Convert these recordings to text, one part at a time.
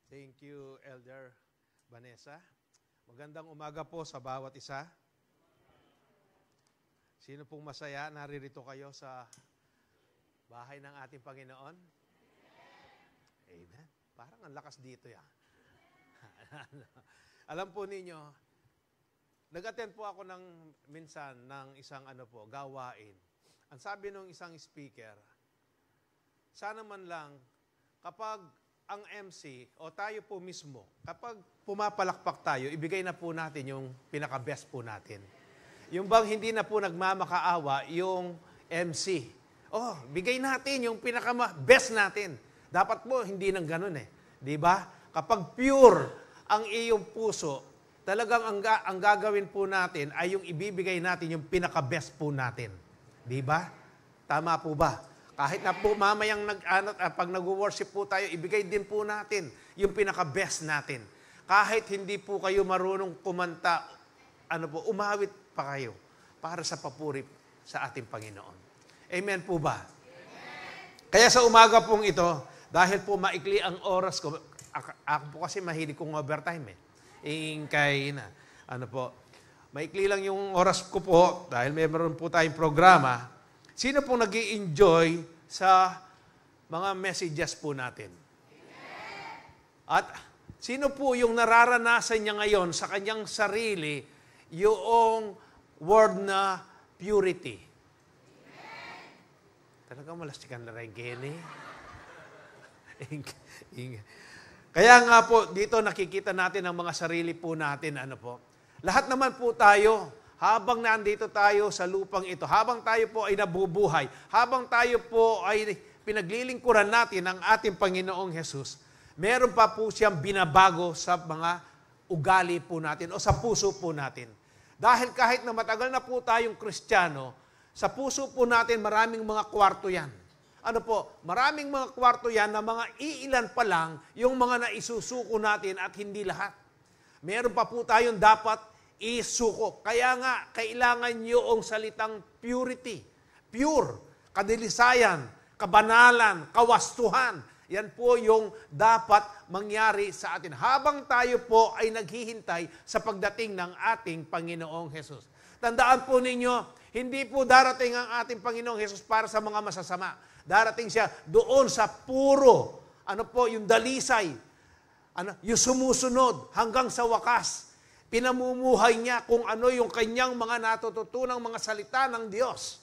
Thank you, Elder Vanessa. Magandang umaga po sa bawat isa. Sino pong masaya, naririto kayo sa bahay ng ating Panginoon? Amen. Parang ang lakas dito yan. Alam po ninyo, nag-attend po ako minsan ng isang gawain. Ang sabi ng isang speaker, sana man lang kapag ang MC o tayo po mismo, kapag pumapalakpak tayo, ibigay na po natin yung pinaka-best po natin. Yung bang hindi na po nagmamakaawa yung MC. Bigay natin yung pinaka-best natin. Dapat po hindi nang ganun eh. Di ba? Kapag pure ang iyong puso, talagang ang gagawin po natin ay yung ibibigay natin yung pinaka-best po natin. Di ba? Tama po ba? Kahit na po mamayang pag nag-worship po tayo, ibigay din po natin yung pinaka-best natin. Kahit hindi po kayo marunong kumanta, umawit pa kayo para sa papuri sa ating Panginoon. Amen po ba? Amen. Kaya sa umaga pong ito, dahil po maikli ang oras ko, ako po kasi mahilig kong overtime maikli lang yung oras ko po, dahil meron po tayong programa. Sino pong nag-i-enjoy sa mga messages po natin? At sino po yung nararanasan niya ngayon sa kanyang sarili yung word na purity? Talagang malastikan na rin, Kenny. Kaya nga po, dito nakikita natin ang mga sarili po natin. Lahat naman po tayo, habang nandito tayo sa lupang ito, habang tayo po ay nabubuhay, habang tayo po ay pinaglilingkuran natin ang ating Panginoong Jesus, meron pa po siyang binabago sa mga ugali po natin o sa puso po natin. Dahil kahit na matagal na po tayong Kristiyano, sa puso po natin maraming mga kwarto yan. Maraming mga kwarto yan na mga iilan pa lang yung mga naisusuko natin at hindi lahat. Meron pa po tayong dapat isuko. Kaya nga, kailangan yung salitang purity. Pure, kadilisayan, kabanalan, kawastuhan. Yan po yung dapat mangyari sa atin. Habang tayo po ay naghihintay sa pagdating ng ating Panginoong Jesus. Tandaan po ninyo, hindi po darating ang ating Panginoong Jesus para sa mga masasama. Darating siya doon sa puro, yung dalisay, yung sumusunod hanggang sa wakas. Pinamumuhay niya kung ano yung kanyang mga natututunang mga salita ng Diyos.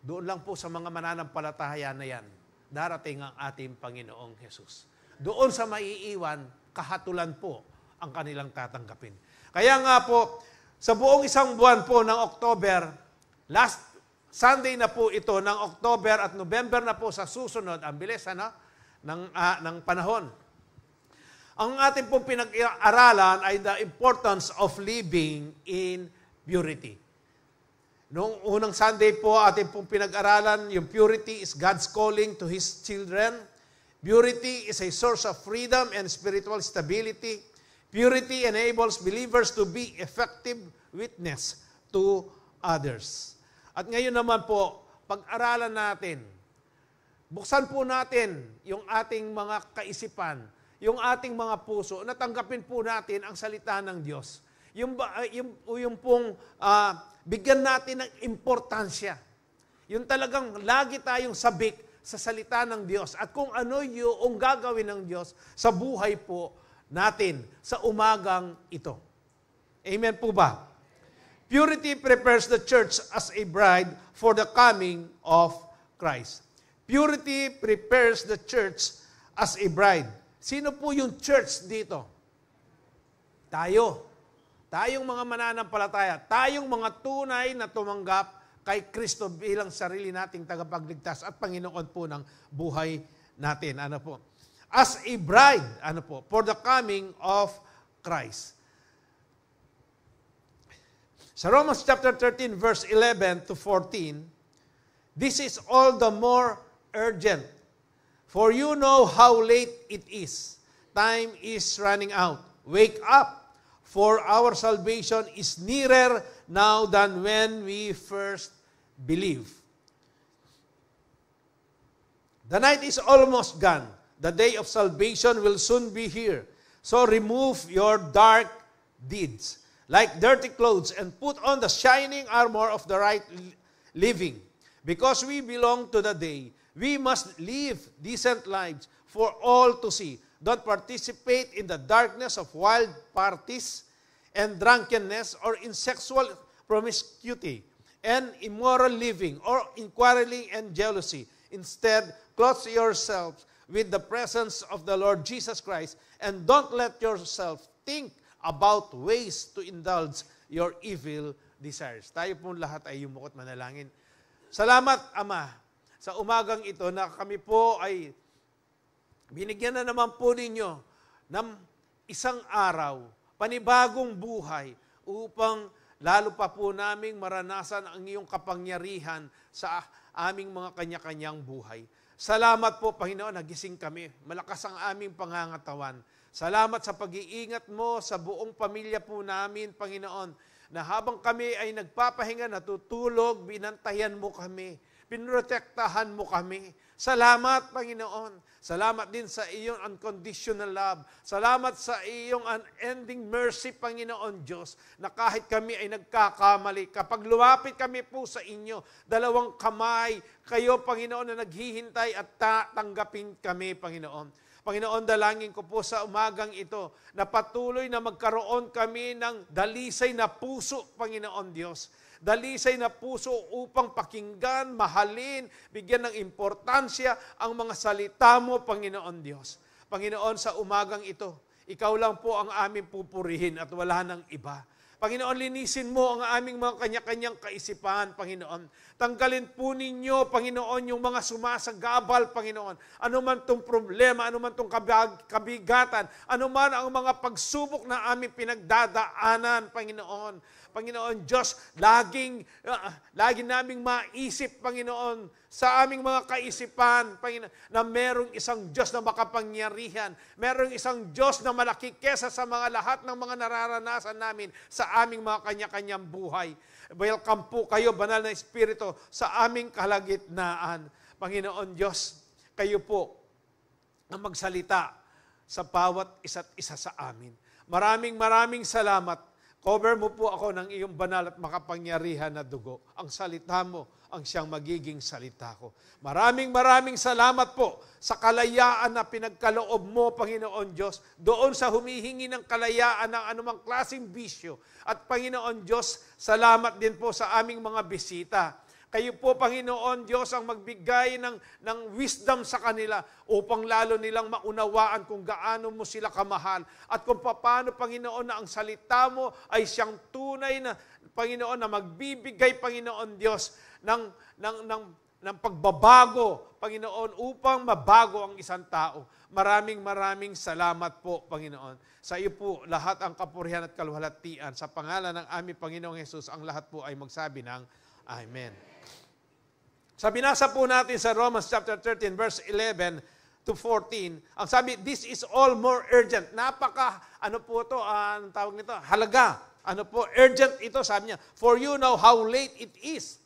Doon lang po sa mga mananampalataya na yan, darating ang ating Panginoong Jesus. Doon sa maiiwan, kahatulan po ang kanilang tatanggapin. Kaya nga po, sa buong isang buwan po ng October, last Sunday na po ito ng October at November na po sa susunod, ang bilis ng panahon. Ang ating pong pinag-aralan ay the importance of living in purity. Noong unang Sunday po, ating pong pinag-aralan, yung purity is God's calling to His children. Purity is a source of freedom and spiritual stability. Purity enables believers to be effective witness to others. At ngayon naman po, pag-aralan natin, buksan po natin yung ating mga kaisipan, yung ating mga puso, natanggapin po natin ang salita ng Diyos. Yung pong bigyan natin ng importansya. Yung talagang lagi tayong sabik sa salita ng Diyos at kung ano yung gagawin ng Diyos sa buhay po natin sa umagang ito. Amen po ba? Purity prepares the church as a bride for the coming of Christ. Purity prepares the church as a bride. Sino po yung church dito? Tayo. Tayong mga mananampalataya. Tayong mga tunay na tumanggap kay Kristo bilang sarili nating tagapagligtas at Panginoon po ng buhay natin. As a bride, for the coming of Christ. Sa Romans chapter 13, verse 11 to 14, this is all the more urgent. For you know how late it is. Time is running out. Wake up, for our salvation is nearer now than when we first believed. The night is almost gone. The day of salvation will soon be here. So remove your dark deeds, like dirty clothes, and put on the shining armor of the right living. Because we belong to the day, we must live decent lives for all to see. Don't participate in the darkness of wild parties and drunkenness, or in sexual promiscuity and immoral living, or in quarreling and jealousy. Instead, clothe yourselves with the presence of the Lord Jesus Christ, and don't let yourself think about ways to indulge your evil desires. Tayo po lahat ay yumukot manalangin. Salamat, Ama, sa umagang ito na kami po ay binigyan na naman po ninyo ng isang araw, panibagong buhay, upang lalo pa po naming maranasan ang iyong kapangyarihan sa aming mga kanya-kanyang buhay. Salamat po, Panginoon, nagising kami. Malakas ang aming pangangatawan. Salamat sa pag-iingat mo sa buong pamilya po namin, Panginoon, na habang kami ay nagpapahinga, natutulog, binantayan mo kami, pinrotektahan mo kami. Salamat, Panginoon. Salamat din sa iyong unconditional love. Salamat sa iyong unending mercy, Panginoon Diyos, na kahit kami ay nagkakamali, kapag lumapit kami po sa inyo, dalawang kamay, kayo, Panginoon, na naghihintay at tatanggapin kami, Panginoon. Panginoon, dalangin ko po sa umagang ito na patuloy na magkaroon kami ng dalisay na puso, Panginoon Diyos. Dalisay na puso upang pakinggan, mahalin, bigyan ng importansya ang mga salita mo, Panginoon Diyos. Panginoon, sa umagang ito, ikaw lang po ang aming pupurihin at wala nang iba. Panginoon, linisin mo ang aming mga kanya-kanyang kaisipan, Panginoon. Tanggalin po ninyo, Panginoon, yung mga sumasagabal, Panginoon. Ano man itong problema, ano man itong kabigatan, ano man ang mga pagsubok na aming pinagdadaanan, Panginoon. Panginoon Diyos, lagi naming maisip, Panginoon, sa aming mga kaisipan, Panginoon, na merong isang Diyos na makapangyarihan, merong isang Diyos na malaki kesa sa mga lahat ng mga nararanasan namin sa aming mga kanya-kanyang buhay. Welcome po kayo, Banal na Espiritu, sa aming kalagitnaan. Panginoon Diyos, kayo po ang magsalita sa bawat isa't isa sa amin. Maraming salamat. Cover mo po ako ng iyong banal at makapangyarihan na dugo. Ang salita mo ang siyang magiging salita ko. Maraming salamat po sa kalayaan na pinagkaloob mo, Panginoon Diyos, doon sa humihingi ng kalayaan ng anumang klaseng bisyo. At Panginoon Diyos, salamat din po sa aming mga bisita. Kayo po, Panginoon Diyos, ang magbigay ng wisdom sa kanila upang lalo nilang maunawaan kung gaano mo sila kamahal at kung paano, Panginoon, na ang salita mo ay siyang tunay na, Panginoon, na magbibigay, Panginoon Diyos, ng pagbabago, Panginoon, upang mabago ang isang tao. Maraming salamat po, Panginoon. Sa iyo po, lahat ang kapurihan at kaluwalhatian. Sa pangalan ng aming Panginoong Hesus, ang lahat po ay magsabi ng Amen. Sa binasa po natin sa Romans chapter 13, verse 11 to 14, ang sabi, this is all more urgent. Anong tawag nito? Halaga. Urgent ito, sabi niya. For you know how late it is.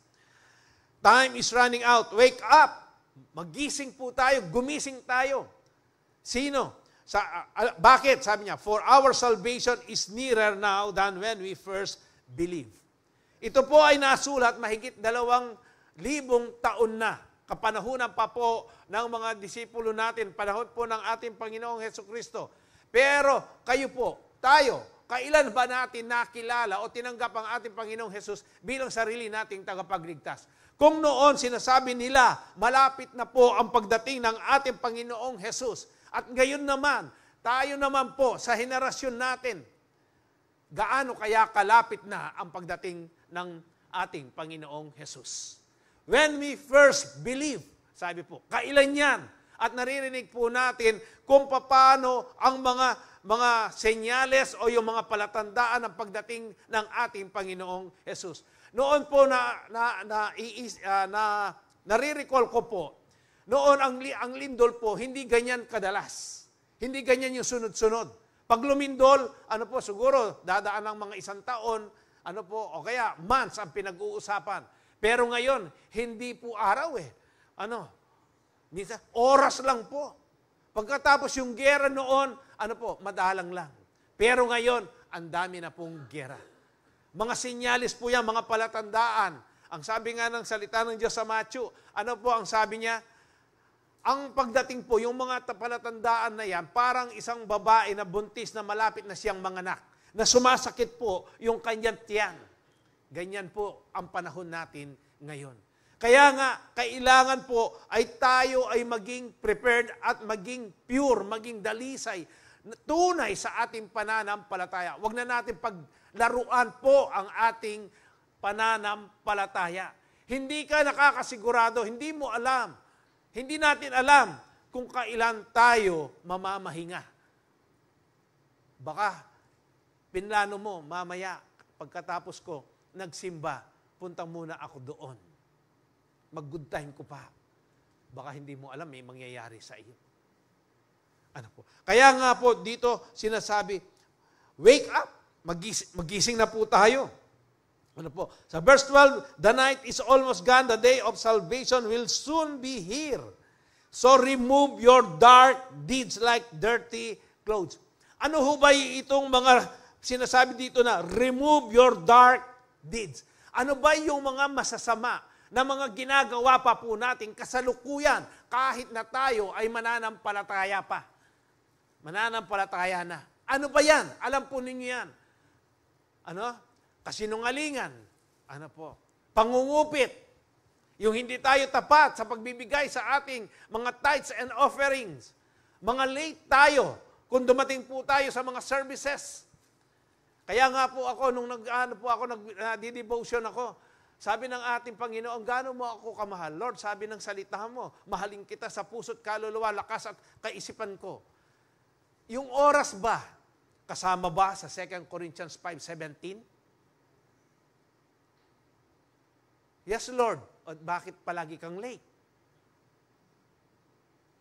Time is running out. Wake up. Magising po tayo. Gumising tayo. Sino? Bakit? Sabi niya, for our salvation is nearer now than when we first believed. Ito po ay nasulat mahigit 2,000 taon na. Kapanahunan pa po ng mga disipulo natin, panahon po ng ating Panginoong Hesukristo. Pero kayo po, tayo, kailan ba natin nakilala o tinanggap ang ating Panginoong Hesus bilang sarili nating tagapagligtas? Kung noon sinasabi nila, malapit na po ang pagdating ng ating Panginoong Hesus. At ngayon naman, tayo naman po sa henerasyon natin, gaano kaya kalapit na ang pagdating ng ating Panginoong Hesus? When we first believe, sabi po, kailan yan? At naririnig po natin kung paano ang mga senyales o yung mga palatandaan ng pagdating ng ating Panginoong Hesus. Noon po nare-recall ko po, noon ang lindol po, hindi ganyan kadalas. Hindi ganyan yung sunod-sunod. Pag lumindol, siguro dadaan ng mga 1 taon, o kaya months ang pinag-uusapan. Pero ngayon, hindi po araw minsan, oras lang po. Pagkatapos yung gera noon, madalang lang. Pero ngayon, ang dami na pong gera. Mga sinyalis po yan, mga palatandaan. Ang sabi nga ng salita ng Diyos sa Matthew, ang sabi niya? Ang pagdating po, yung mga palatandaan na yan, parang isang babae na buntis na malapit na siyang manganak, na sumasakit po yung kanyang tiyan. Ganyan po ang panahon natin ngayon. Kaya nga, kailangan po ay tayo ay maging prepared at maging pure, maging dalisay, tunay sa ating pananampalataya. Huwag na natin paglaruan po ang ating pananampalataya. Hindi ka nakakasigurado, hindi mo alam, hindi natin alam kung kailan tayo mamamahinga. Baka pinlano mo, mamaya, pagkatapos ko, nagsimba, punta muna ako doon. Mag-good time ko pa. Baka hindi mo alam, may mangyayari sa iyo. Kaya nga po, dito sinasabi, wake up, magising na po tayo. Sa verse 12, the night is almost gone, the day of salvation will soon be here. So remove your dark deeds like dirty clothes. Ano ho ba itong mga sinasabi dito na remove your dark deeds? Ano ba yung mga masasama na mga ginagawa pa po natin kasalukuyan kahit na tayo ay mananampalataya pa? Mananampalataya na. Ano ba yan? Alam po ninyo yan. Kasinungalingan, pangungupit, yung hindi tayo tapat sa pagbibigay sa ating mga tithes and offerings, mga late tayo kung dumating po tayo sa mga services. Kaya nga po ako, nung nag-devotion ako, sabi ng ating Panginoon, gaano mo ako kamahal? Lord, sabi ng salita mo, mahalin kita sa puso't kaluluwa, lakas at kaisipan ko. Yung oras ba, kasama ba sa 2 Corinthians 5:17? Yes, Lord. At bakit palagi kang late?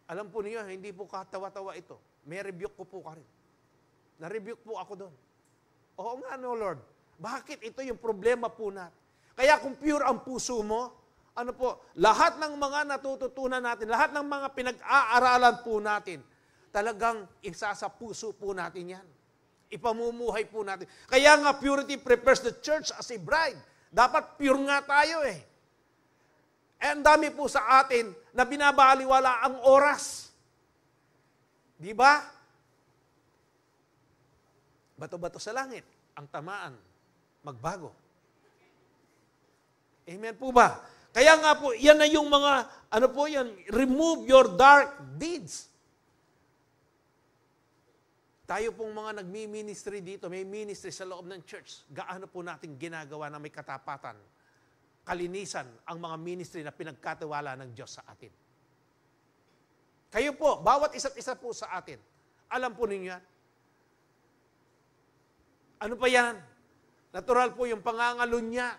Alam po niyo, hindi po katawa-tawa ito. May rebuke ko po ka rin. Na-rebuke po ako doon. Oo nga, no, Lord. Bakit ito yung problema po natin? Kaya kung pure ang puso mo, lahat ng mga natututunan natin, lahat ng mga pinag-aaralan po natin, talagang isa sa puso po natin yan. Ipamumuhay po natin. Kaya nga, purity prepares the church as a bride. Dapat pure nga tayo eh. And dami po sa atin na binabaliwala ang oras. Di ba? Bato-bato sa langit, ang tamaan, magbago. Amen po ba? Kaya nga po, yan na yung mga, remove your dark deeds. Tayo pong mga nagmi-ministry dito, may ministry sa loob ng church. Gaano po natin ginagawa na may katapatan, kalinisan ang mga ministry na pinagkatiwala ng Diyos sa atin. Kayo po, bawat isa't isa po sa atin. Alam po ninyo yan? Ano pa yan? Natural po yung pangangalunya,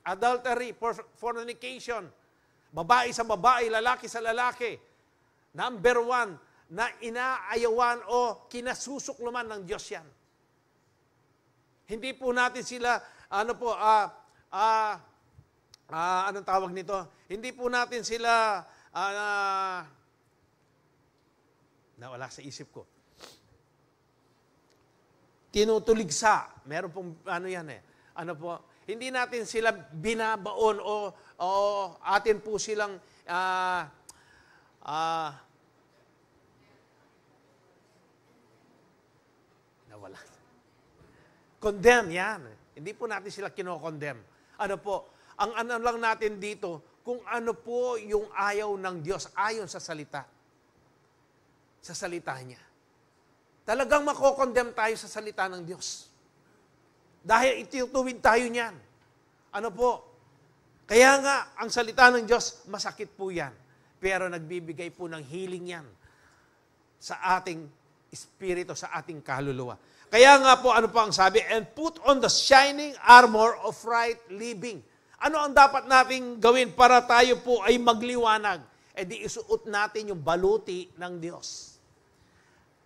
adultery, fornication, babae sa babae, lalaki sa lalaki. Number 1, na inaayawan o kinasusukluman ng Diyos yan. Hindi po natin sila, anong tawag nito? Hindi po natin sila, nawala sa isip ko. Tinutuligsa. Meron pong, hindi natin sila binabaon o atin po silang, nawala. Condemn, yan. Hindi po natin sila kinokondemn. Ang lang natin dito, kung ano po yung ayaw ng Diyos, ayon sa salita. Sa salita niya. Talagang makokondemn tayo sa salita ng Diyos. Dahil itutuwid tayo niyan. Kaya nga, ang salita ng Diyos, masakit po yan. Pero nagbibigay po ng healing yan sa ating espiritu, sa ating kaluluwa. Kaya nga po, ano pa ang sabi? And put on the shining armor of right living. Ano ang dapat nating gawin para tayo po ay magliwanag? Di isuot natin yung baluti ng Diyos.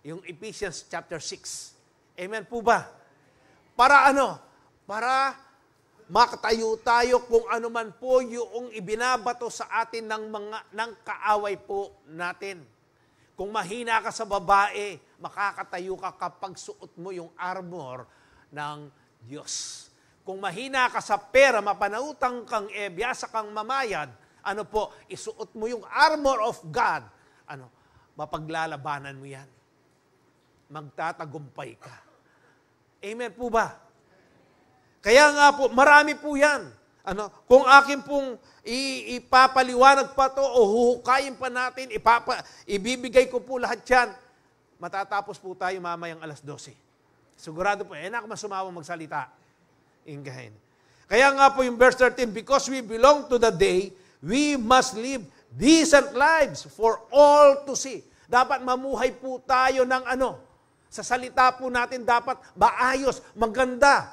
Yung Ephesians chapter 6. Amen po ba? Para Para makatayo tayo kung ano man po yung ibinabato sa atin ng kaaway po natin. Kung mahina ka sa babae, makakatayo ka kapag suot mo yung armor ng Diyos. Kung mahina ka sa pera, mapanautang kang biyasa kang mamayad, isuot mo yung armor of God. Mapaglalabanan mo yan. Magtatagumpay ka. Amen po ba? Kaya nga po, marami po yan. Kung akin pong ipapaliwanag pa to o huhukayin pa natin, ibibigay ko po lahat yan, matatapos po tayo mamayang 12:00. Sigurado po, enak masumawang magsalita. Ingahin. Kaya nga po yung verse 13, because we belong to the day, we must live decent lives for all to see. Dapat mamuhay po tayo ng sa salita po natin dapat maayos, maganda.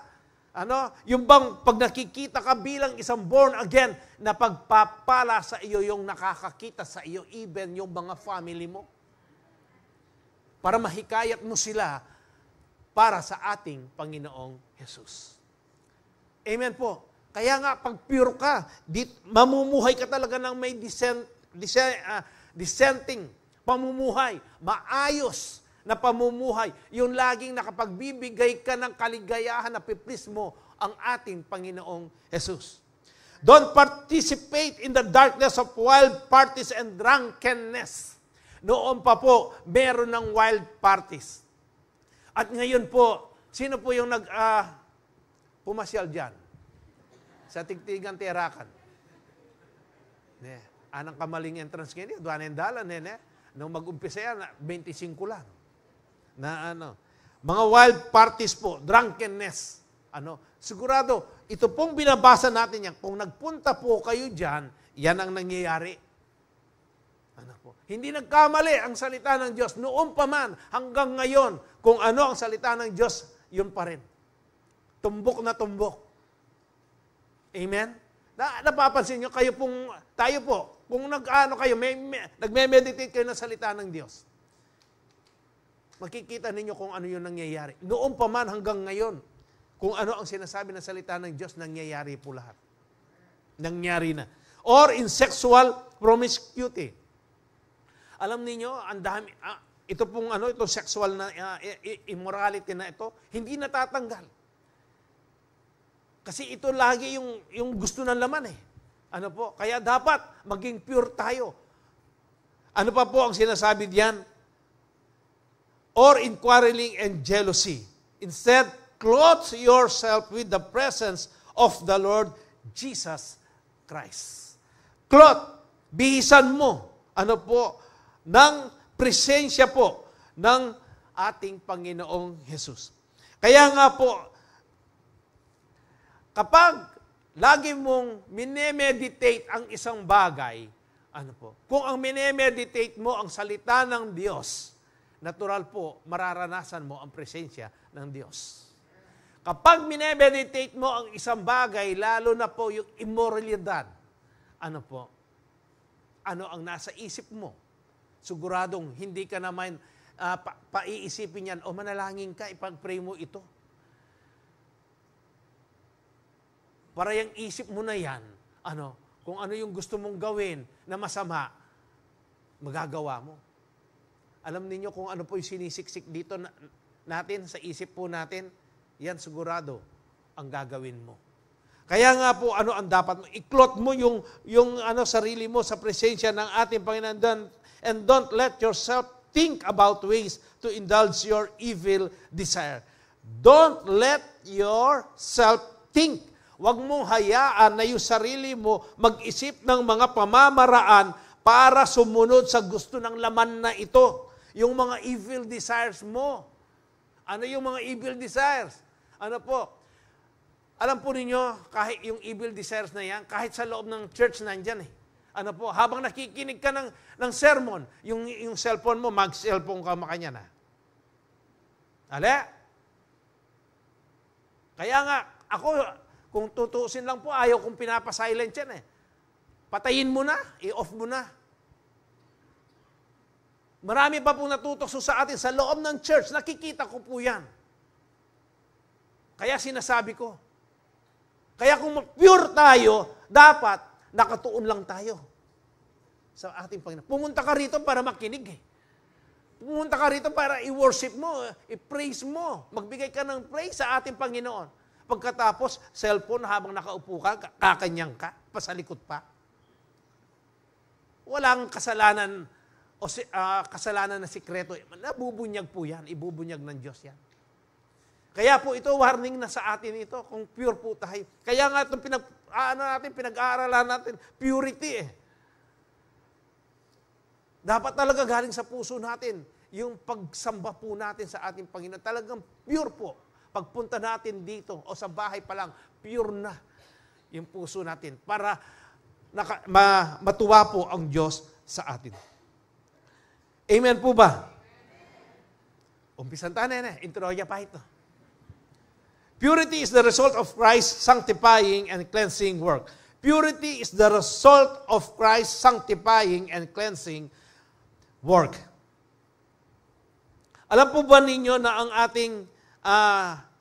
Yung bang pag nakikita ka bilang isang born again, na pagpapala sa iyo yung nakakakita sa iyo, even yung mga family mo. Para mahikayat mo sila para sa ating Panginoong Jesus. Amen po. Kaya nga, pag pure ka, mamumuhay ka talaga ng may dissenting pamumuhay, maayos na pamumuhay, yung laging nakapagbibigay ka ng kaligayahan na piplis mo ang ating Panginoong Jesus. Don't participate in the darkness of wild parties and drunkenness. Noon pa po, meron ng wild parties. At ngayon po, sino po yung pumasyal dyan? Sa Tigtigan, Terakan. Anang kamaling entrance ngayon, duwanan dalan, nung mag-umpisa yan, 25 lang. Mga wild parties po, drunkenness. Sigurado, ito pong binabasa natin yan, kung nagpunta po kayo dyan, yan ang nangyayari. Hindi nagkamali ang salita ng Diyos. Noon pa man, hanggang ngayon, kung ano ang salita ng Diyos, yun pa rin. Tumbok na tumbok. Amen? Napapansin nyo, tayo po, kung nagme-meditate kayo ng salita ng Diyos, makikita ninyo kung ano yung nangyayari. Noon pa man hanggang ngayon, kung ano ang sinasabi ng salita ng Diyos, nangyayari po lahat. Nangyari na. Or in sexual promiscuity. Alam niyo, ang dami, ito pong itong sexual na immorality na ito, hindi natatanggal. Kasi ito lagi yung gusto ng laman . Kaya dapat maging pure tayo. Ano pa po ang sinasabi diyan? Or in quarreling and jealousy. Instead, clothe yourself with the presence of the Lord Jesus Christ. Clothe, bihisan mo, ng presensya po ng ating Panginoong Jesus. Kaya nga po, kapag lagi mong minemeditate ang isang bagay, kung ang minemeditate mo ang salita ng Diyos, natural po, mararanasan mo ang presensya ng Diyos. Kapag minemeditate mo ang isang bagay, lalo na po yung immoralidad, ano ang nasa isip mo? Siguradong hindi ka naman paiisipin yan, o manalangin ka, ipag-pray mo ito. Para yung isip mo na yan, kung ano yung gusto mong gawin na masama, magagawa mo. Alam niyo kung ano po yung sinisiksik dito natin, sa isip po natin, yan sigurado ang gagawin mo. Kaya nga po, ang dapat mo? I-clothe mo yung sarili mo sa presensya ng ating Panginoon. And don't let yourself think about ways to indulge your evil desire. Don't let yourself think. Huwag mong hayaan na yung sarili mo mag-isip ng mga pamamaraan para sumunod sa gusto ng laman na ito. Yung mga evil desires mo. Ano yung mga evil desires? Alam po ninyo, kahit yung evil desires na yan, kahit sa loob ng church nandyan . Habang nakikinig ka ng sermon, yung cellphone mo, mag-cellphone ka makanya na. Kaya nga, ako, kung tutusin lang po, ayaw kong pinapasilent yan . Patayin mo na, i-off mo na. Marami pa pong natutokso sa atin sa loob ng church, nakikita ko po yan. Kaya sinasabi ko, kaya kung pure tayo, dapat nakatuon lang tayo sa ating Panginoon. Pumunta ka rito para makinig . Pumunta ka rito para i-worship mo, i-praise mo, magbigay ka ng praise sa ating Panginoon. Pagkatapos, cellphone habang nakaupo ka, kakanyang ka, pasalikot pa. Walang kasalanan o kasalanan na sikreto. Nabubunyag po yan, ibubunyag ng Diyos yan. Kaya po ito, warning na sa atin ito, kung pure po tayo. Kaya nga itong pinag-aaralan natin, purity eh. Dapat talaga galing sa puso natin, yung pagsamba po natin sa ating Panginoon, talagang pure po. Pagpunta natin dito o sa bahay pa lang, pure na yung puso natin para matuwa po ang Diyos sa atin. Amen po ba? Umpisan tayo na, introya pa ito. Purity is the result of Christ's sanctifying and cleansing work. Purity is the result of Christ's sanctifying and cleansing work. Alam po ba ninyo na ang ating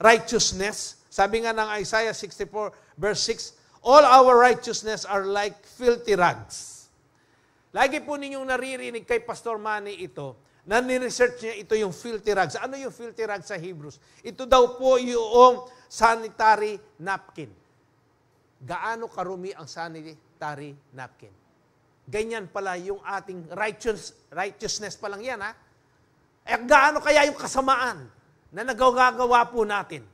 righteousness, sabi nga ng Isaiah 64 verse 6, all our righteousness are like filthy rags. Lagi po ninyong naririnig kay Pastor Manny ito, na ni-research niya ito yung filthy rags. Ano yung filthy rags sa Hebrews? Ito daw po yung sanitary napkin. Gaano karumi ang sanitary napkin? Ganyan pala yung ating righteousness pa lang yan, ha? Eh, gaano kaya yung kasamaan na nagagawa po natin?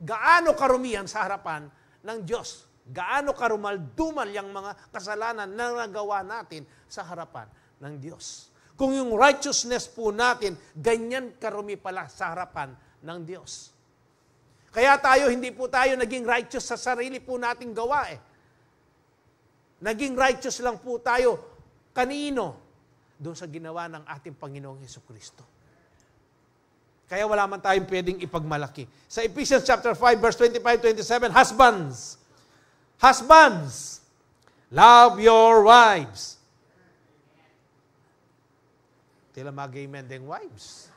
Gaano karumihan sa harapan ng Diyos? Gaano karumal-dumal yung mga kasalanan na nagawa natin sa harapan ng Diyos? Kung yung righteousness po natin, ganyan karumi pala sa harapan ng Diyos. Kaya hindi po tayo naging righteous sa sarili po nating gawa eh. Naging righteous lang po tayo. Kanino? Doon sa ginawa ng ating Panginoong Hesukristo. Kaya wala man tayong pwedeng ipagmalaki. Sa Ephesians chapter 5, verse 25-27, Husbands, love your wives. Tila mag-amen ding wives.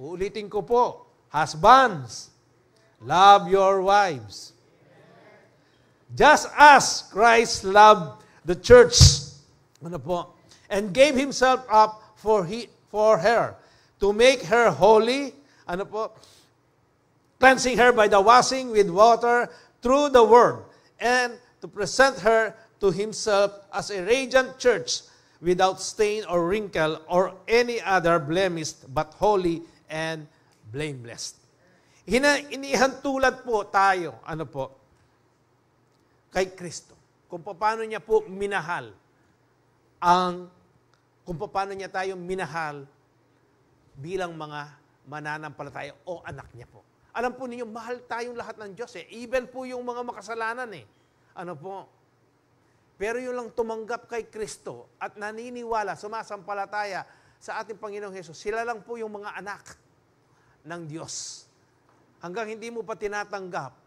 Uulitin ko po, husbands, love your wives. Just as Christ loved the church, and gave Himself up for her, to make her holy, cleansing her by the washing with water through the word, and to present her to Himself as a radiant church, without stain or wrinkle or any other blemish, but holy and blameless. Inihantulad po tayo, kay Kristo. Kung paano niya po minahal kung paano niya tayo minahal bilang mga mananampalataya o anak niya po. Alam po ninyo, mahal tayong lahat ng Diyos eh. Even po yung mga makasalanan eh. Pero yung lang tumanggap kay Kristo at naniniwala, sumasampalataya sa ating Panginoong Hesus, sila lang po yung mga anak ng Diyos. Hanggang hindi mo pa tinatanggap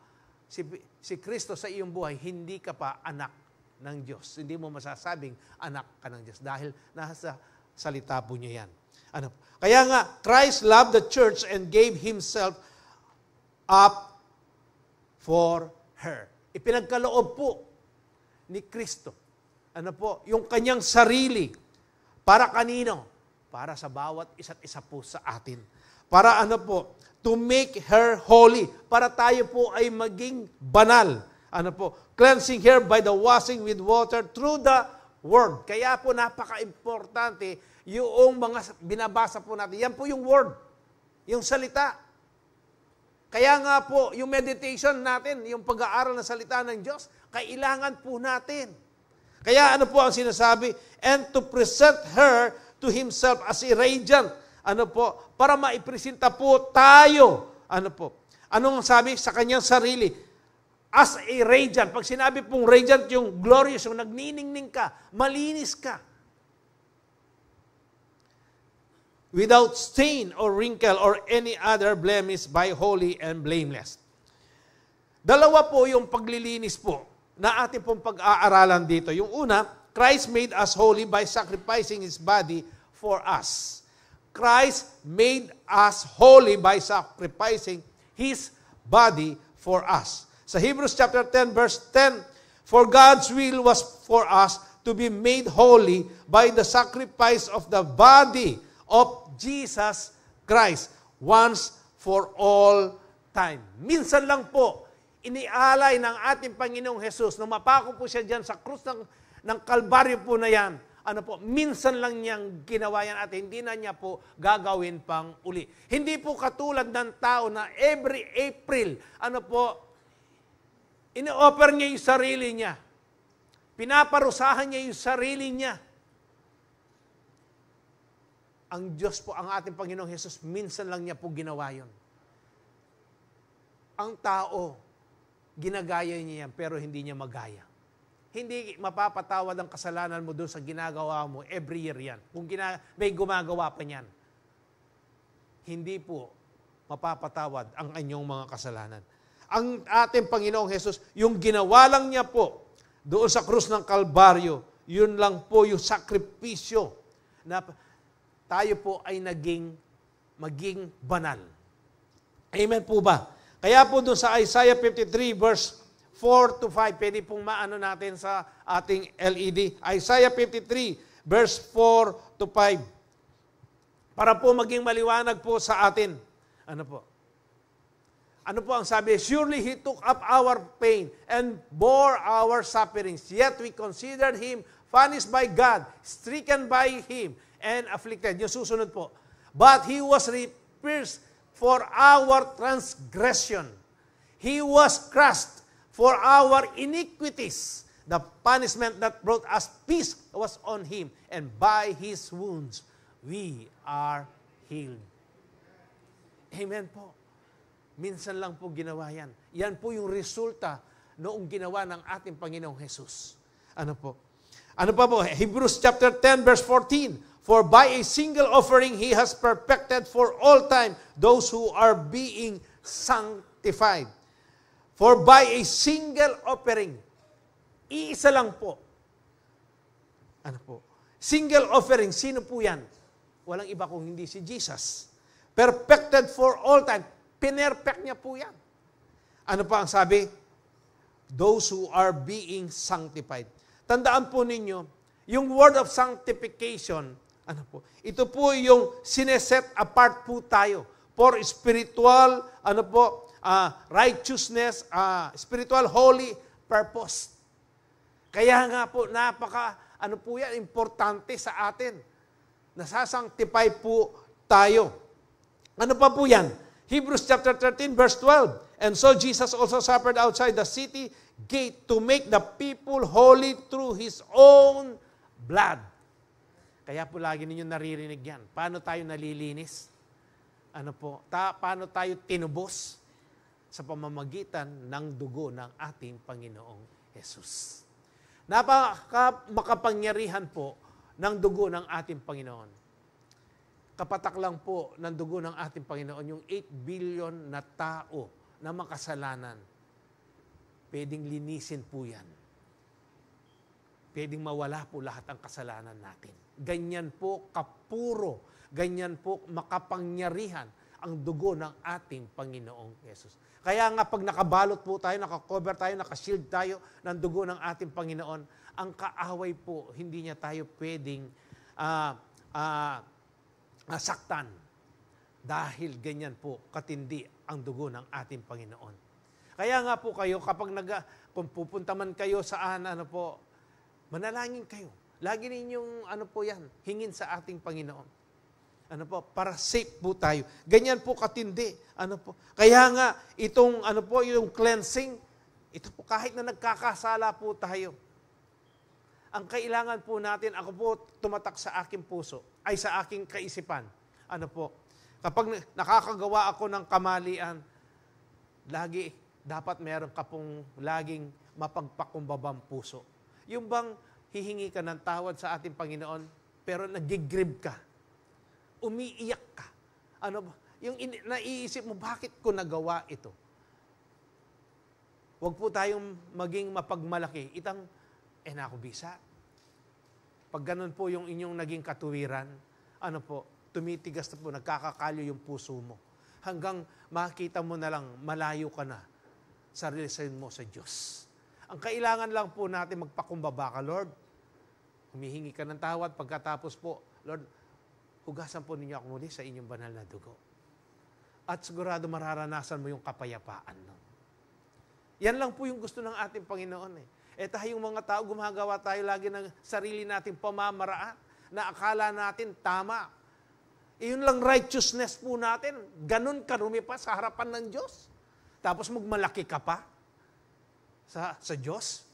si Kristo sa iyong buhay, hindi ka pa anak ng Diyos. Hindi mo masasabing anak ka ng Diyos dahil nasa salita po niya yan. Kaya nga, Christ loved the church and gave Himself up for her. Ipinagkaloob po ni Kristo. Yung kanyang sarili. Para kanino? Para sa bawat isa't isa po sa atin. Para to make her holy. Para tayo po ay maging banal. Cleansing her by the washing with water through the word. Kaya po napaka-importante yung mga binabasa po natin. Yan po yung word. Yung salita. Kaya nga po, yung meditation natin, yung pag-aaral ng salita ng Diyos, kailangan po natin. Kaya po ang sinasabi? And to present her to Himself as a radiant. Para maipresenta po tayo. Anong sabi sa kanyang sarili? As a radiant. Pag sinabi pong radiant, yung glorious, yung nagniningning ka, malinis ka. Without stain or wrinkle or any other blemish, by holy and blameless. Dalawa po yung paglilinis po na ating pong pag-aaralan dito. Yung una, Christ made us holy by sacrificing His body for us. Christ made us holy by sacrificing His body for us. Sa Hebrews chapter 10 verse 10, for God's will was for us to be made holy by the sacrifice of the body of Jesus Christ once for all time. Minsan lang po, inialay ng ating Panginoong Jesus, nung mapako po siya dyan sa krus ng Kalbaryo po na yan, minsan lang niyang ginawa yan at hindi na niya po gagawin pang uli. Hindi po katulad ng tao na every April, ino-offer niya yung sarili niya. Pinaparusahan niya yung sarili niya. Ang Diyos po, ang ating Panginoong Jesus, minsan lang niya po ginawa yun. Ang tao, ginagaya niya yan, pero hindi niya magaya. Hindi mapapatawad ang kasalanan mo doon sa ginagawa mo every year yan. Kung may gumagawa pa niyan. Hindi po mapapatawad ang inyong mga kasalanan. Ang ating Panginoong Jesus, yung ginawa lang niya po doon sa krus ng Kalbaryo, yun lang po yung sakripisyo na tayo po ay maging banal. Amen po ba? Kaya po doon sa Isaiah 53 verse 4 to 5, pwede pong maano natin sa ating LED. Isaiah 53 verse 4 to 5. Para po maging maliwanag po sa atin. Ano po ang sabi? Surely He took up our pain and bore our sufferings. Yet we considered Him punished by God, stricken by Him, and afflicted. Yung susunod po. But He was pierced for our transgression. He was crushed for our iniquities. The punishment that brought us peace was on Him, and by His wounds we are healed. Amen po. Minsan lang po ginawa yan. Yan po yung resulta noong ginawa ng ating Panginoong Jesus. Ano pa po? Hebrews chapter 10 verse 14. For by a single offering He has perfected for all time those who are being sanctified. For by a single offering, iisa lang po. Single offering, sino po yan? Walang iba kung hindi si Jesus. Perfected for all time. Pinerfect niya po yan. Ano pa ang sabi? Those who are being sanctified. Tandaan po ninyo, yung word of sanctification, ito po yung sineset apart po tayo for spiritual, righteousness, spiritual holy purpose. Kaya nga po, yan, importante sa atin. Nasasanctify po tayo. Ano pa po yan? Hebrews chapter 13 verse 12. And so Jesus also suffered outside the city gate to make the people holy through His own blood. Kaya po lagi ninyo naririnig yan. Paano tayo nalilinis? Paano tayo tinubos? Sa pamamagitan ng dugo ng ating Panginoong Jesus. Makapangyarihan po ng dugo ng ating Panginoon. Kapatak lang po ng dugo ng ating Panginoon yung 8 billion na tao na makasalanan. Pwedeng linisin po yan. Pwedeng mawala po lahat ang kasalanan natin. Ganyan po kapuro, ganyan po makapangyarihan ang dugo ng ating Panginoong Jesus. Kaya nga pag nakabalot po tayo, nakakover tayo, nakashield tayo ng dugo ng ating Panginoon, ang kaaway po, hindi niya tayo pwedeng saktan. Dahil ganyan po katindi ang dugo ng ating Panginoon. Kaya nga po kayo, kapag kung pupunta man kayo saan, manalangin kayo. Lagi ninyong hingin sa ating Panginoon. Para safe po tayo. Ganyan po katindi. Kaya nga, yung cleansing, ito po kahit na nagkakasala po tayo. Ang kailangan po natin, ako po tumatak sa aking puso, ay sa aking kaisipan. Kapag nakakagawa ako ng kamalian, lagi, dapat meron ka pong laging mapagpakumbabang puso. Yung bang hihingi ka ng tawad sa ating Panginoon, pero nag-grieve ka. Umiiyak ka. Yung naiisip mo, bakit ko nagawa ito? Huwag po tayong maging mapagmalaki. Nakubisa. Pag ganun po yung inyong naging katuwiran, tumitigas na po, nagkakakalyo yung puso mo. Hanggang makita mo na lang, malayo ka na sa relasyon mo sa Diyos. Ang kailangan lang po natin magpakumbaba ka, Lord. Humihingi ka ng tawad, pagkatapos po, Lord, hugasan po ninyo ako muli sa inyong banal na dugo. At sigurado mararanasan mo yung kapayapaan. No? Yan lang po yung gusto ng ating Panginoon. Tayong mga tao, gumagawa tayo lagi ng sarili nating pamamaraan na akala natin tama. Yun lang righteousness po natin. Ganun karumi pa sa harapan ng Diyos. Tapos magmalaki ka pa sa Diyos.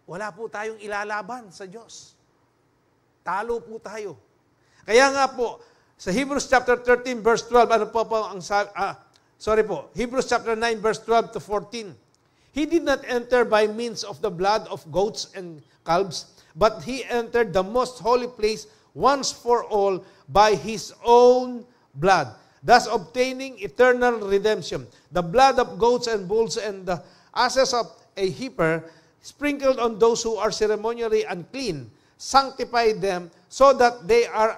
Wala po tayong ilalaban sa Diyos. Talo po tayo. Kaya nga po, sa Hebrews chapter 13 verse 12, ano po ang Hebrews chapter 9 verse 12 to 14. He did not enter by means of the blood of goats and calves, but he entered the most holy place once for all by his own blood, thus obtaining eternal redemption. The blood of goats and bulls and the ashes of a heifer, sprinkled on those who are ceremonially unclean, sanctify them so that they are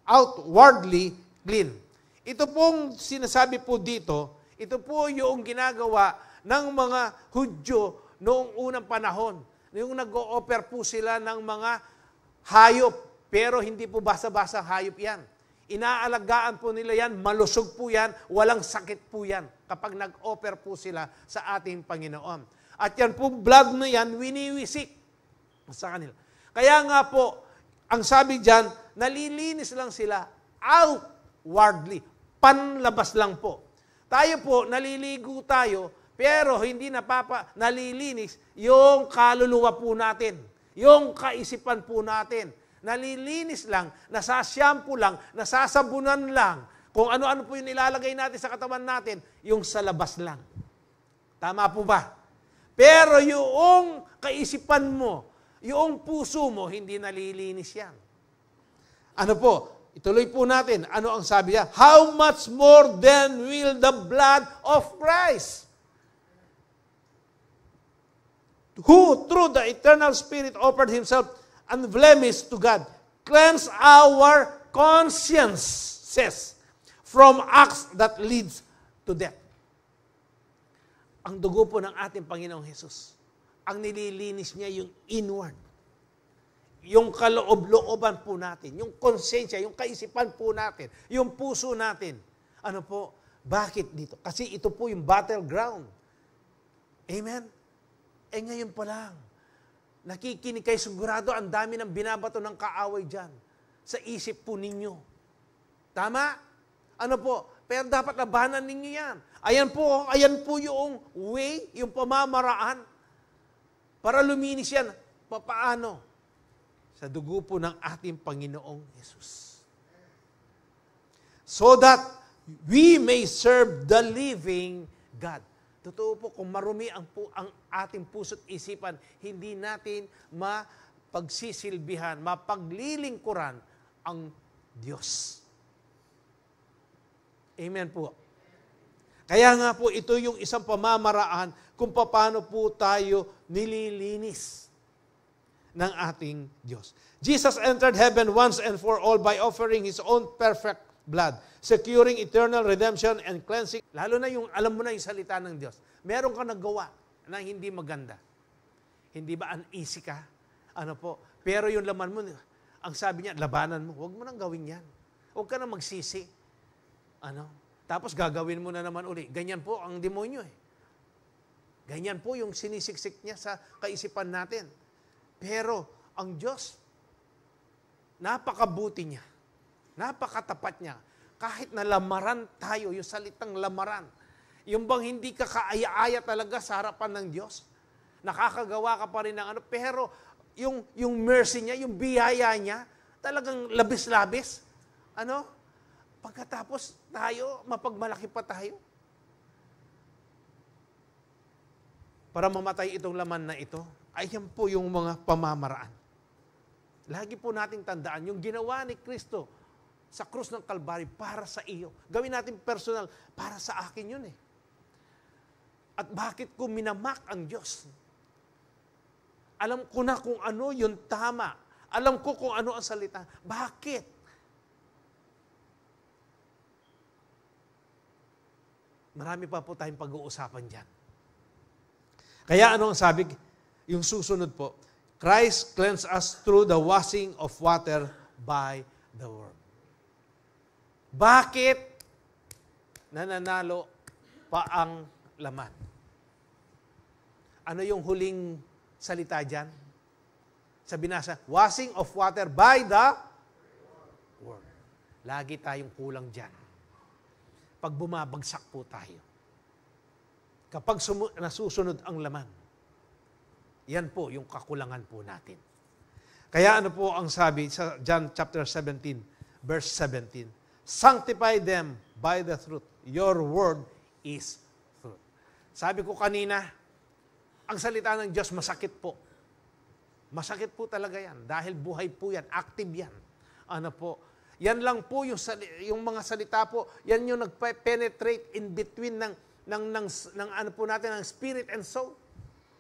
outwardly clean. Ito pong sinasabi po dito, ito po yung ginagawa ng mga Hudyo noong unang panahon. Yung nag-o-offer po sila ng mga hayop, pero hindi po basa-basa hayop yan. Inaalagaan po nila yan, malusog po yan, walang sakit po yan kapag nag-offer po sila sa ating Panginoon. At yan po, blood na yan, winiwisik sa kanila. Kaya nga po, ang sabi dyan, nalilinis lang sila outwardly, panlabas lang po. Tayo po, naliligo tayo, pero hindi nalilinis yung kaluluwa po natin, yung kaisipan po natin. Nalilinis lang, nasasyampo lang, nasasabunan lang. Kung ano-ano po yung nilalagay natin sa katawan natin, yung sa labas lang. Tama po ba? Pero yung kaisipan mo, yung puso mo, hindi nalilinis yan. Ano po? Ituloy po natin. Ano ang sabi niya? How much more then will the blood of Christ, who through the eternal Spirit offered himself unblemished to God, cleanse our consciences from acts that leads to death. Ang dugo po ng ating Panginoong Hesus, ang nililinis niya yung inward, yung kaloob-looban po natin, yung konsensya, yung kaisipan po natin, yung puso natin. Ano po? Bakit dito? Kasi ito po yung battleground. Amen? Ngayon pa lang, nakikinig kayo, sigurado ang dami ng binabato ng kaaway dyan sa isip po ninyo. Tama? Ano po? Pero dapat labanan ninyo yan. Ayan po yung way, yung pamamaraan para luminis yan. Paano? Sa dugo po ng ating Panginoong Hesus. So that we may serve the living God. Totoo po, kung marumi ang ating puso't isipan, hindi natin mapagsisilbihan, mapaglilingkuran ang Diyos. Amen po. Kaya nga po, ito yung isang pamamaraan kung paano po tayo nililinis ng ating Diyos. Jesus entered heaven once and for all by offering His own perfect blood, securing eternal redemption and cleansing. Lalo na yung, alam mo na yung salita ng Diyos. Meron ka nagawa na hindi maganda. Hindi ba uneasy ka? Ano po? Pero yung laman mo, ang sabi niya, labanan mo. Huwag mo nang gawin yan. Huwag ka nang magsisi. Tapos gagawin mo na naman uli. Ganyan po ang demonyo eh. Ganyan po yung sinisiksik niya sa kaisipan natin. Pero ang Diyos, napakabuti niya. Napakatapat niya. Kahit na lamaran tayo, yung salitang lamaran, yung bang hindi ka kaaya-aya talaga sa harapan ng Diyos, nakakagawa ka pa rin ng pero yung mercy niya, yung biyaya niya, talagang labis-labis. Pagkatapos tayo, mapagmalaki pa tayo. Para mamatay itong laman na ito, ayan po yung mga pamamaraan. Lagi po nating tandaan, yung ginawa ni Kristo sa krus ng Kalbaryo para sa iyo. Gawin natin personal, para sa akin yun eh. At bakit ko minamak ang Diyos? Alam ko na kung ano yung tama. Alam ko kung ano ang salita. Bakit? Marami pa po tayong pag-uusapan dyan. Kaya ano ang sabi? Yung susunod po, Christ cleansed us through the washing of water by the Word. Bakit nananalo pa ang laman? Ano yung huling salita dyan? Sa binasa, washing of water by the Word. Lagi tayong kulang dyan. Pag bumabagsak po tayo. Kapag nasusunod ang laman, yan po yung kakulangan po natin. Kaya ano po ang sabi sa John chapter 17, verse 17, sanctify them by the truth. Your word is truth. Sabi ko kanina, ang salita ng Diyos masakit po. Masakit po talaga yan. Dahil buhay po yan. Active yan. Ano po? Yan lang po yung mga salita po. Yan yung nag-penetrate in between ng ano po natin, ng spirit and soul.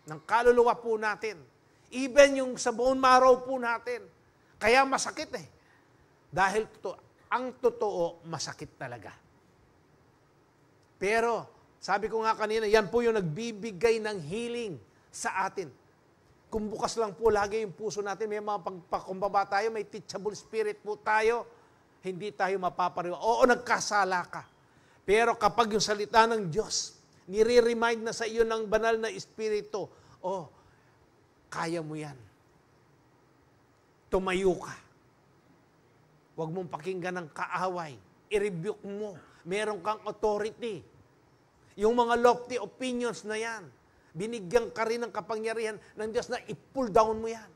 Ng kaluluwa po natin. Even yung sa bone marrow po natin. Kaya masakit eh. Dahil ang totoo, masakit talaga. Pero, sabi ko nga kanina, yan po yung nagbibigay ng healing sa atin. Kung bukas lang po lagi yung puso natin, may mga pagpakumbaba tayo, may teachable spirit po tayo, hindi tayo mapapariwa. Oo, nagkasala ka. Pero kapag yung salita ng Diyos, nire-remind na sa iyo ng banal na espiritu, oh, kaya mo yan. Tumayo ka. Huwag mong pakinggan ng kaaway. I-rebuke mo. Meron kang authority. Yung mga lofty opinions na yan, binigyan ka rin ng kapangyarihan ng Diyos na i-pull down mo yan.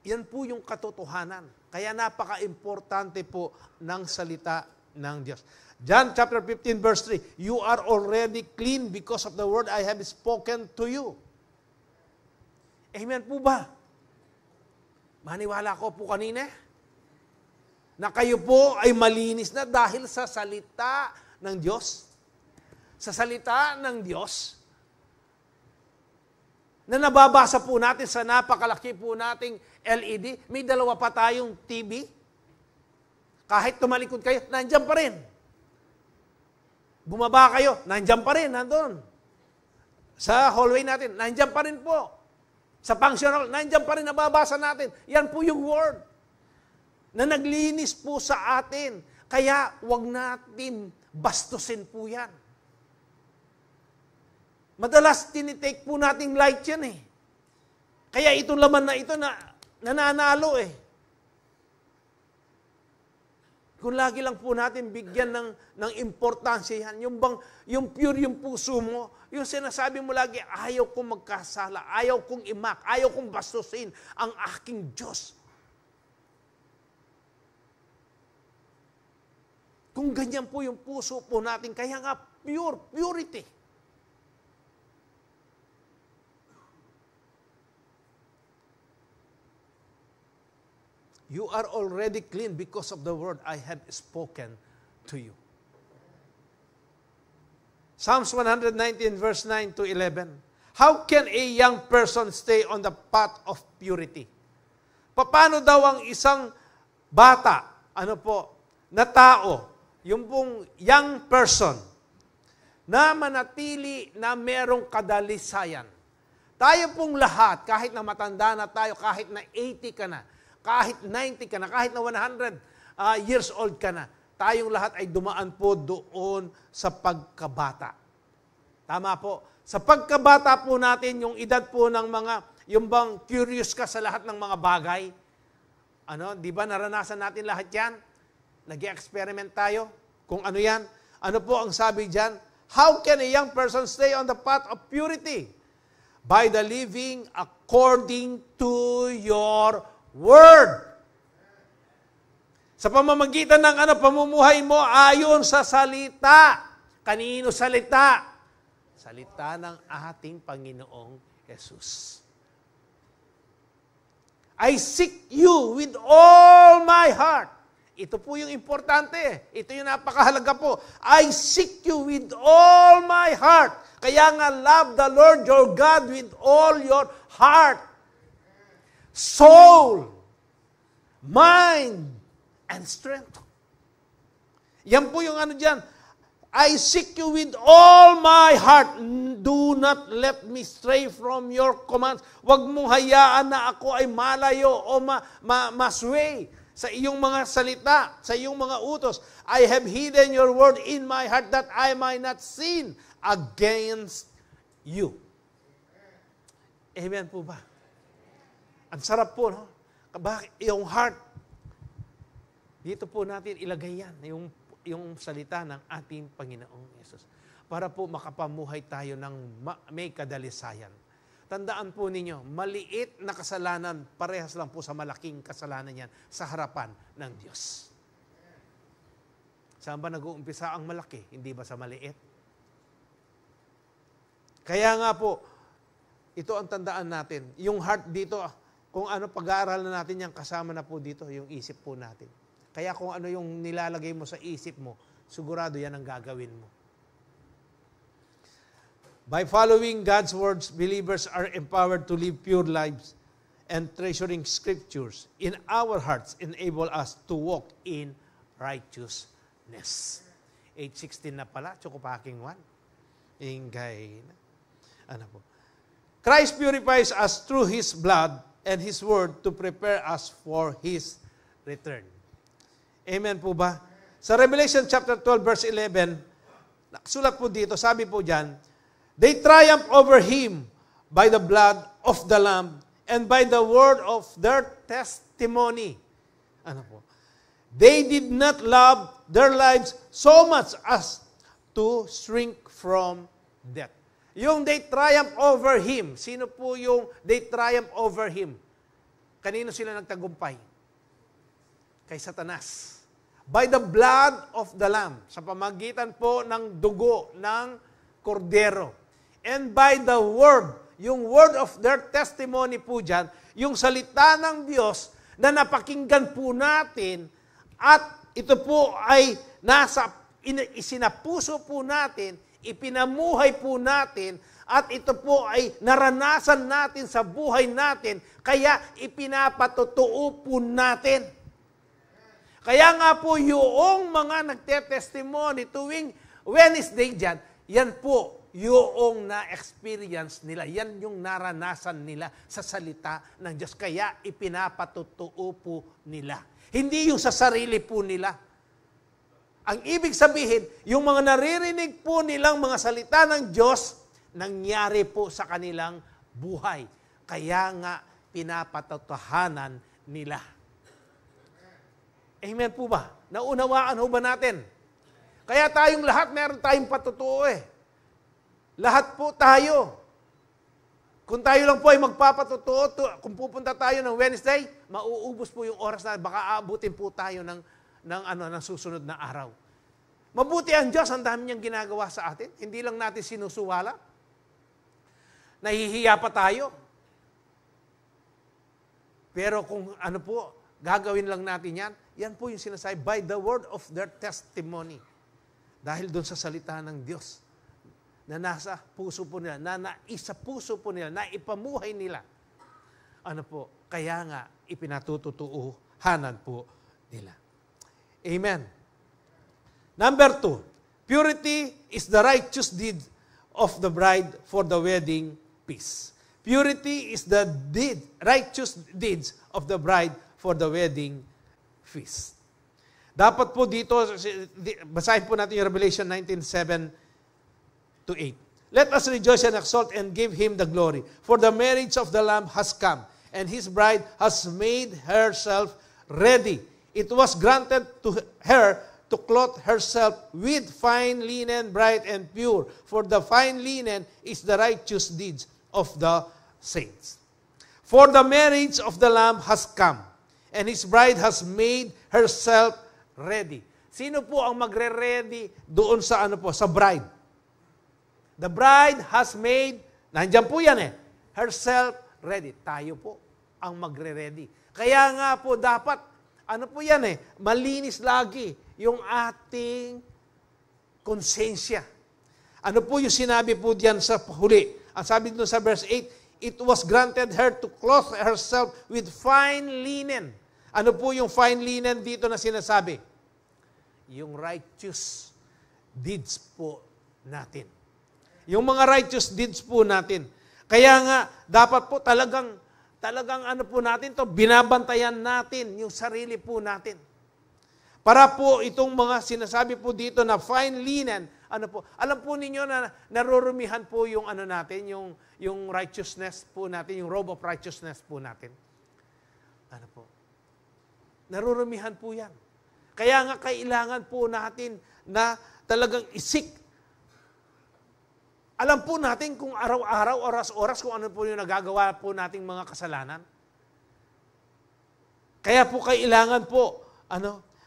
Yan po yung katotohanan. Kaya napaka-importante po ng salita ng Diyos. John chapter 15 verse 3, you are already clean because of the word I have spoken to you. Amen po ba? Maniwala ko po kanina na kayo po ay malinis na dahil sa salita ng Diyos. Sa salita ng Diyos na nababasa po natin sa napakalaki po nating LED, may dalawa pa tayong TV. Kahit tumalikod kayo, nandiyan pa rin. Bumaba kayo, nandiyan pa rin, nandun. Sa hallway natin, nandiyan pa rin po. Sa function hall, nandiyan pa rin, nababasa natin. Yan po yung word na naglinis po sa atin. Kaya, wag natin bastusin po yan. Madalas tinitake po nating light yan eh. Kaya itong laman na ito na nananalo eh. Kung lagi lang po natin bigyan ng importansya yan, yung pure yung puso mo, yung sinasabi mo lagi, ayaw kong magkasala, ayaw kong imak, ayaw kong bastusin ang aking Diyos. Kung ganyan po yung puso po natin, kaya nga purity. You are already clean because of the word I have spoken to you. Psalms 119 verse 9 to 11. How can a young person stay on the path of purity? Paano daw ang isang bata, na tao, yung pong young person, na manatili na merong kadalisayan? Tayo pong lahat, kahit na matanda na tayo, kahit na 80 ka na, kahit 90 ka na, kahit na 100 years old ka na, tayong lahat ay dumaan po doon sa pagkabata. Tama po. Sa pagkabata po natin, yung edad po ng yung bang curious ka sa lahat ng mga bagay. Di ba naranasan natin lahat yan? Nag-experiment tayo kung ano yan. Ano po ang sabi dyan? How can a young person stay on the path of purity? By the living according to your word. Sa pamamagitan ng pamumuhay mo ayon sa salita. Kanino salita? Salita ng ating Panginoong Jesus. I seek you with all my heart. Ito po yung importante. Ito yung napakahalaga po. I seek you with all my heart. Kaya nga, love the Lord your God with all your heart, soul, mind, and strength. Yan po yung dyan. I seek you with all my heart. Do not let me stray from your commands. Huwag mong hayaan na ako ay malayo o masway sa iyong mga salita, sa iyong mga utos. I have hidden your word in my heart that I might not sin against you. Amen po ba? Ang sarap po, no? Bakit? Yung heart, dito po natin ilagay yan, yung salita ng ating Panginoong Yesus. Para po makapamuhay tayo ng may kadalisayan. Tandaan po ninyo, maliit na kasalanan, parehas lang po sa malaking kasalanan yan sa harapan ng Diyos. Saan ba nag-uumpisa ang malaki? Hindi ba sa maliit? Kaya nga po, ito ang tandaan natin. Yung heart dito, kung ano pag-aaralan natin yan, kasama na po dito yung isip po natin. Kaya kung ano yung nilalagay mo sa isip mo, sigurado yan ang gagawin mo. By following God's words, believers are empowered to live pure lives, and treasuring scriptures in our hearts enable us to walk in righteousness. 8:16 na pala, Chokopaking 1. Ingay na. Ano po? Christ purifies us through His blood and His word to prepare us for His return. Amen po ba? Sa Revelation chapter 12 verse 11, nakasulat po dito, sabi po diyan, they triumph over Him by the blood of the Lamb and by the word of their testimony. Ano po? They did not love their lives so much as to shrink from death. Yung they triumph over Him, sino po yung they triumph over Him? Kanino sila nagtagumpay? Kay Satanas. By the blood of the Lamb, sa pamagitan po ng dugo ng kordero. And by the word, yung word of their testimony po dyan, yung salita ng Diyos na napakinggan po natin at ito po ay isinapuso po natin, ipinamuhay po natin, at ito po ay naranasan natin sa buhay natin, kaya ipinapatotoo po natin. Kaya nga po yung mga nagte-testimony tuwing Wednesday dyan, yan po yung na-experience nila. Yan yung naranasan nila sa salita ng Diyos. Kaya ipinapatotoo po nila. Hindi yung sa sarili po nila. Ang ibig sabihin, yung mga naririnig po nilang mga salita ng Diyos, nangyari po sa kanilang buhay. Kaya nga pinapatotohanan nila. Amen po ba? Naunawaan ho ba natin? Kaya tayong lahat, meron tayong patutuo eh. Lahat po tayo. Kung tayo lang po ay magpapatutuo, kung pupunta tayo ng Wednesday, mauubos po yung oras na baka aabutin po tayo ng susunod na araw. Mabuti ang Diyos, ang dami niyang ginagawa sa atin. Hindi lang natin sinusuwala. Nahihiya pa tayo. Pero kung ano po, gagawin lang natin yan, yan po yung sinasabi, by the word of their testimony. Dahil doon sa salita ng Diyos, na nasa puso po nila, na naisa puso po nila, na ipamuhay nila. Ano po, kaya nga, ipinatutuuhanan po nila. Amen. Number 2, purity is the righteous deed of the bride for the wedding feast. Purity is the righteous deeds of the bride for the wedding feast. Dapat po dito, basahin po natin yung Revelation 19:7-8. Let us rejoice and exult and give Him the glory. For the marriage of the Lamb has come, and His bride has made herself ready. It was granted to her to clothe herself with fine linen, bright and pure. For the fine linen is the righteous deeds of the saints. For the marriage of the Lamb has come, and His bride has made herself ready. Sino po ang magre-ready doon sa sa bride? The bride has made, nandiyan po yan herself ready. Tayo po ang magre-ready. Kaya nga po dapat, malinis lagi yung ating konsensya. Ano po yung sinabi po diyan sa huli? Ang sabi dito sa verse 8, it was granted her to clothe herself with fine linen. Ano po yung fine linen dito na sinasabi? Yung righteous deeds po natin. Yung mga righteous deeds po natin. Kaya nga, dapat po talagang ano po natin to, binabantayan natin yung sarili po natin. Para po itong mga sinasabi po dito na fine linen, ano po, alam po ninyo na narurumihan po yung ano natin, yung righteousness po natin, yung robe of righteousness po natin. Ano po? Narurumihan po yan. Kaya nga kailangan po natin na talagang isik. Alam po natin kung araw-araw, oras-oras, kung ano po yung nagagawa po nating mga kasalanan. Kaya po kailangan po,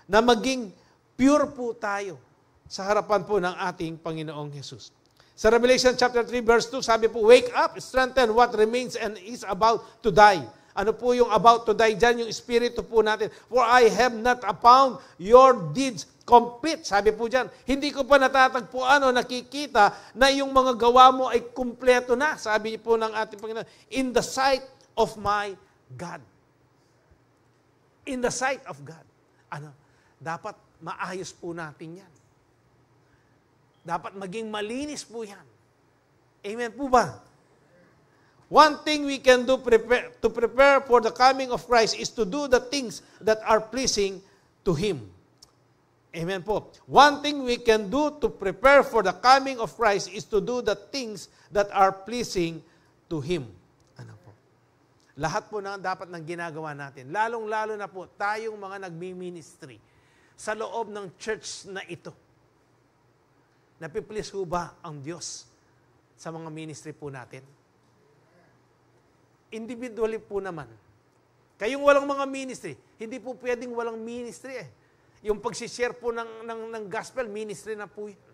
na maging pure po tayo sa harapan po ng ating Panginoong Jesus. Sa Revelation chapter 3 verse 2, sabi po, wake up, strengthen what remains and is about to die. Ano po yung about to die dyan? Yung espiritu po natin. For I have not found your deeds complete. Sabi po dyan, hindi ko pa natatagpuan o nakikita na yung mga gawa mo ay kumpleto na. Sabi po ng ating Panginoon, in the sight of my God. In the sight of God. Dapat maayos po natin yan. Dapat maging malinis po yan. Amen po ba? One thing we can do to prepare for the coming of Christ is to do the things that are pleasing to Him. Amen po. One thing we can do to prepare for the coming of Christ is to do the things that are pleasing to Him. Ano po? Lahat po na dapat ng ginagawa natin. Lalong-lalo na po tayong mga nagmi-ministry sa loob ng church na ito. Napiplease ho ba ang Diyos sa mga ministry po natin? Individually po naman. Kayong walang mga ministry, hindi po pwedeng walang ministry eh. Yung pag-share po ng gospel, ministry na po yan.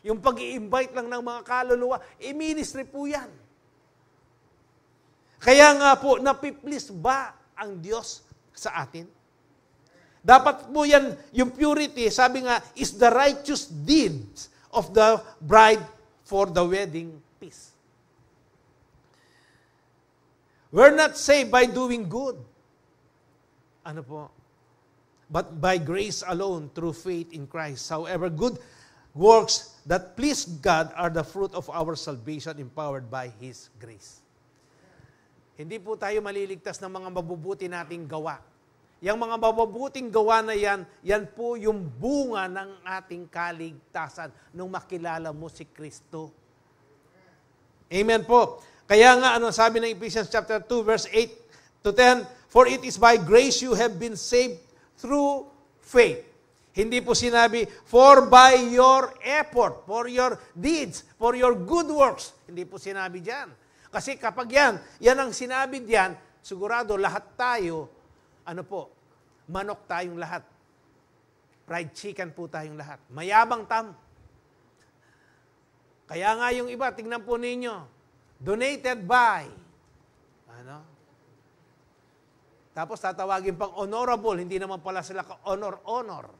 Yung pag-i-invite lang ng mga kaluluwa, ministry po yan. Kaya nga po, napiplease ba ang Diyos sa atin? Dapat po yan, yung purity, sabi nga, is the righteous deeds of the bride for the wedding feast. We're not saved by doing good. Ano po? But by grace alone, through faith in Christ. However, good works that please God are the fruit of our salvation empowered by His grace. Hindi po tayo maliligtas ng mga mabubuti nating gawa. Yang mga mabubuting gawa na yan, yan po yung bunga ng ating kaligtasan nung makilala mo si Kristo. Amen po. Kaya nga, sabi ng Ephesians chapter 2, verse 8 to 10, for it is by grace you have been saved through faith. Hindi po sinabi, for by your effort, for your deeds, for your good works. Hindi po sinabi diyan. Kasi kapag yan ang sinabi diyan, sigurado lahat tayo, manok tayong lahat. Fried chicken po tayong lahat. Mayabang tam. Kaya nga yung iba, tingnan po ninyo, donated by. Tapos tatawagin pang honorable, hindi naman pala sila honor.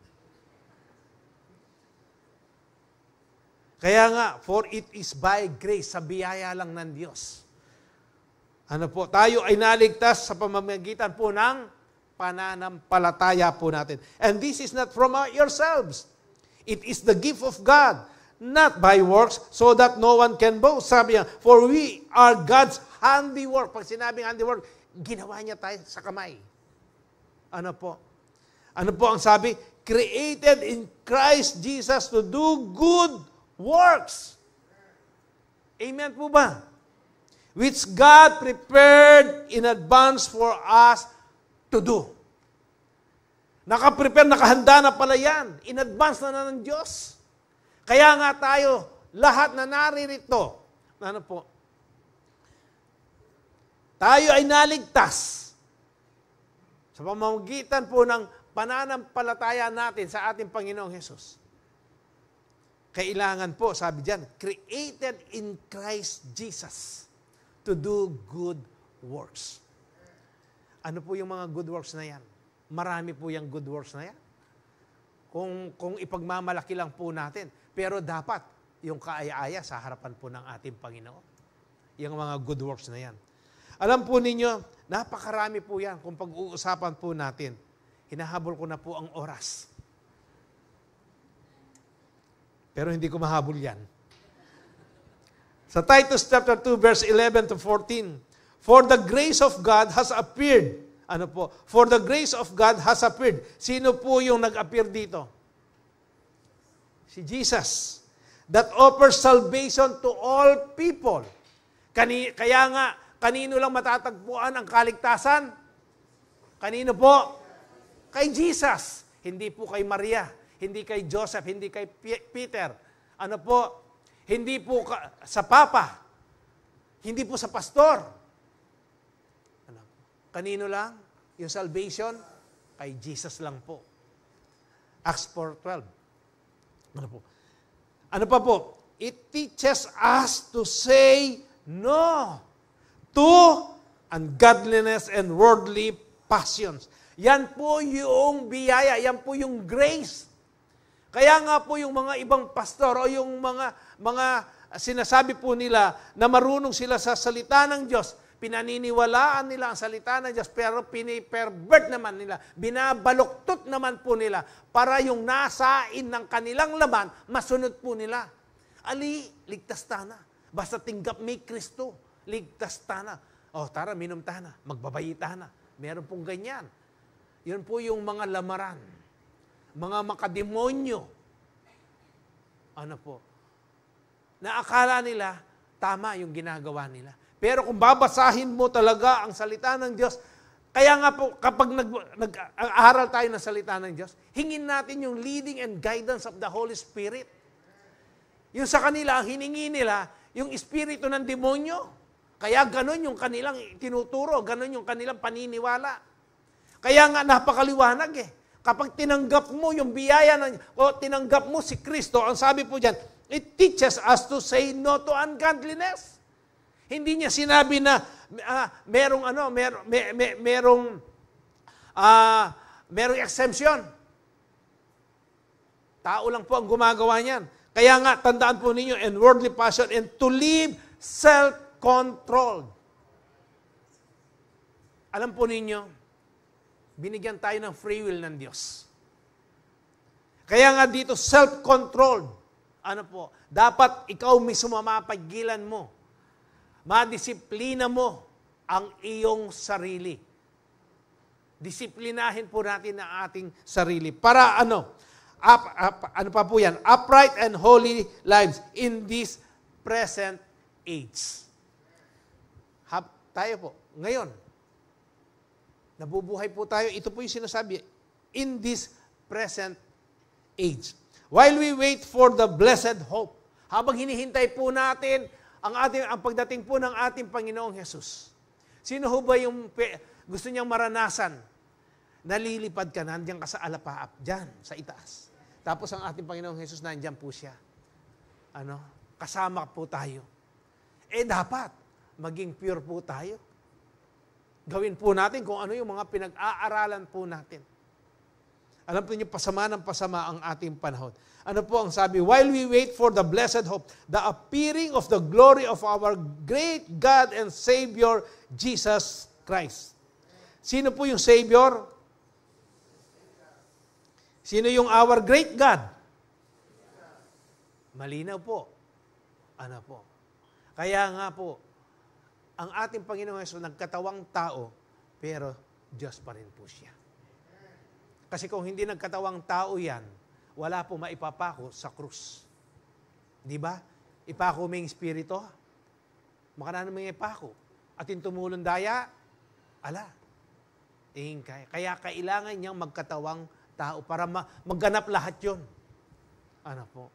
Kaya nga, for it is by grace, sa biyaya lang ng Diyos. Tayo ay naligtas sa pamamagitan po ng pananampalataya po natin. And this is not from yourselves. It is the gift of God, not by works, so that no one can boast. Sabi niya, for we are God's handiwork. Pag sinabing handiwork, ginawa niya tayo sa kamay. Ano po ang sabi? Created in Christ Jesus to do good works. Amen po ba? Which God prepared in advance for us to do. Nakaprepare, nakahanda na pala yan. In advance na ng Diyos. Kaya nga tayo, lahat na naririto, tayo ay naligtas sa pamamagitan po ng pananampalataya natin sa ating Panginoong Hesus. Kailangan po, sabi diyan, created in Christ Jesus to do good works. Ano po yung mga good works na yan? Marami po yung good works na yan. Kung ipagmamalaki lang po natin. Pero dapat yung kaaya-aya sa harapan po ng ating Panginoon. Yung mga good works na yan. Alam po ninyo, napakarami po yan kung pag-uusapan po natin. Hinahabol ko na po ang oras. Pero hindi ko mahabol yan. Sa Titus chapter 2, verse 11 to 14, For the grace of God has appeared. Ano po? For the grace of God has appeared. Sino po yung nag-appear dito? Si Jesus. That offers salvation to all people. Kaya nga, kanino lang matatagpuan ang kaligtasan? Kanino po? Kay Jesus. Hindi po kay Maria. Hindi kay Joseph. Hindi kay Peter. Ano po? Hindi po sa Papa. Hindi po sa pastor. Ano? Kanino lang? Yung salvation? Kay Jesus lang po. Acts 4:12. Ano po? Ano pa po? It teaches us to say no to ungodliness and worldly passions. Yan po yung biyaya, yan po yung grace. Kaya nga po yung mga ibang pastor o yung mga sinasabi po nila na marunong sila sa salita ng Diyos, pinaniniwalaan nila ang salita ng Diyos, pero pinipervert naman nila, binabaluktot naman po nila para yung nasain ng kanilang laman, masunod po nila. Ali, ligtas tana. Basta tinggap may Kristo, ligtas tana. O tara, minom tana, magbabayi tana. Meron pong ganyan. Yun po yung mga lamaran, mga makademonyo. Ano po? Naakala nila, tama yung ginagawa nila. Pero kung babasahin mo talaga ang salita ng Diyos, kaya nga po, kapag nag-aaral tayo ng salita ng Diyos, hingin natin yung leading and guidance of the Holy Spirit. Yung sa kanila, ang hiningi nila, yung espiritu ng demonyo. Kaya ganun yung kanilang tinuturo, ganun yung kanilang paniniwala. Kaya nga napakaliwanag eh. Kapag tinanggap mo yung biyaya o tinanggap mo si Kristo, ang sabi po diyan, it teaches us to say no to ungodliness. Hindi niya sinabi na merong exemption. Tao lang po ang gumagawa niyan. Kaya nga, tandaan po ninyo, and worldly passion, and to live self-controlled. Alam po ninyo, binigyan tayo ng free will ng Diyos. Kaya nga dito, self-controlled. Ano po? Dapat ikaw mismo mapagilan mo. Madisiplina mo ang iyong sarili. Disiplinahin po natin ang ating sarili. Para ano pa po yan? Upright and holy lives in this present age. Tayo po, ngayon, nabubuhay po tayo. Ito po yung sinasabi, in this present age. While we wait for the blessed hope, habang hinihintay po natin ang pagdating po ng ating Panginoong Jesus. Sino ho ba yung gusto niyang maranasan? Nalilipad ka, nandiyan ka sa alapaap, dyan, sa itaas. Tapos ang ating Panginoong Jesus, nandiyan po siya. Kasama po tayo. Dapat, maging pure po tayo. Gawin po natin kung ano yung mga pinag-aaralan po natin. Alam po niyo, pasama ng pasama ang ating panahon. Ano po ang sabi? While we wait for the blessed hope, the appearing of the glory of our great God and Savior, Jesus Christ. Sino po yung Savior? Sino yung our great God? Malinaw po. Ano po? Kaya nga po, ang ating Panginoong Hesus nagkatawang tao, pero Diyos pa rin po siya. Kasi kung hindi nagkatawang tao yan, wala po maipapako sa krus. Di ba? Ipako may espiritu. Makana may ipako. At yung tumulong daya, ala. Kaya kailangan niyang magkatawang tao para magganap lahat yun. Ano po?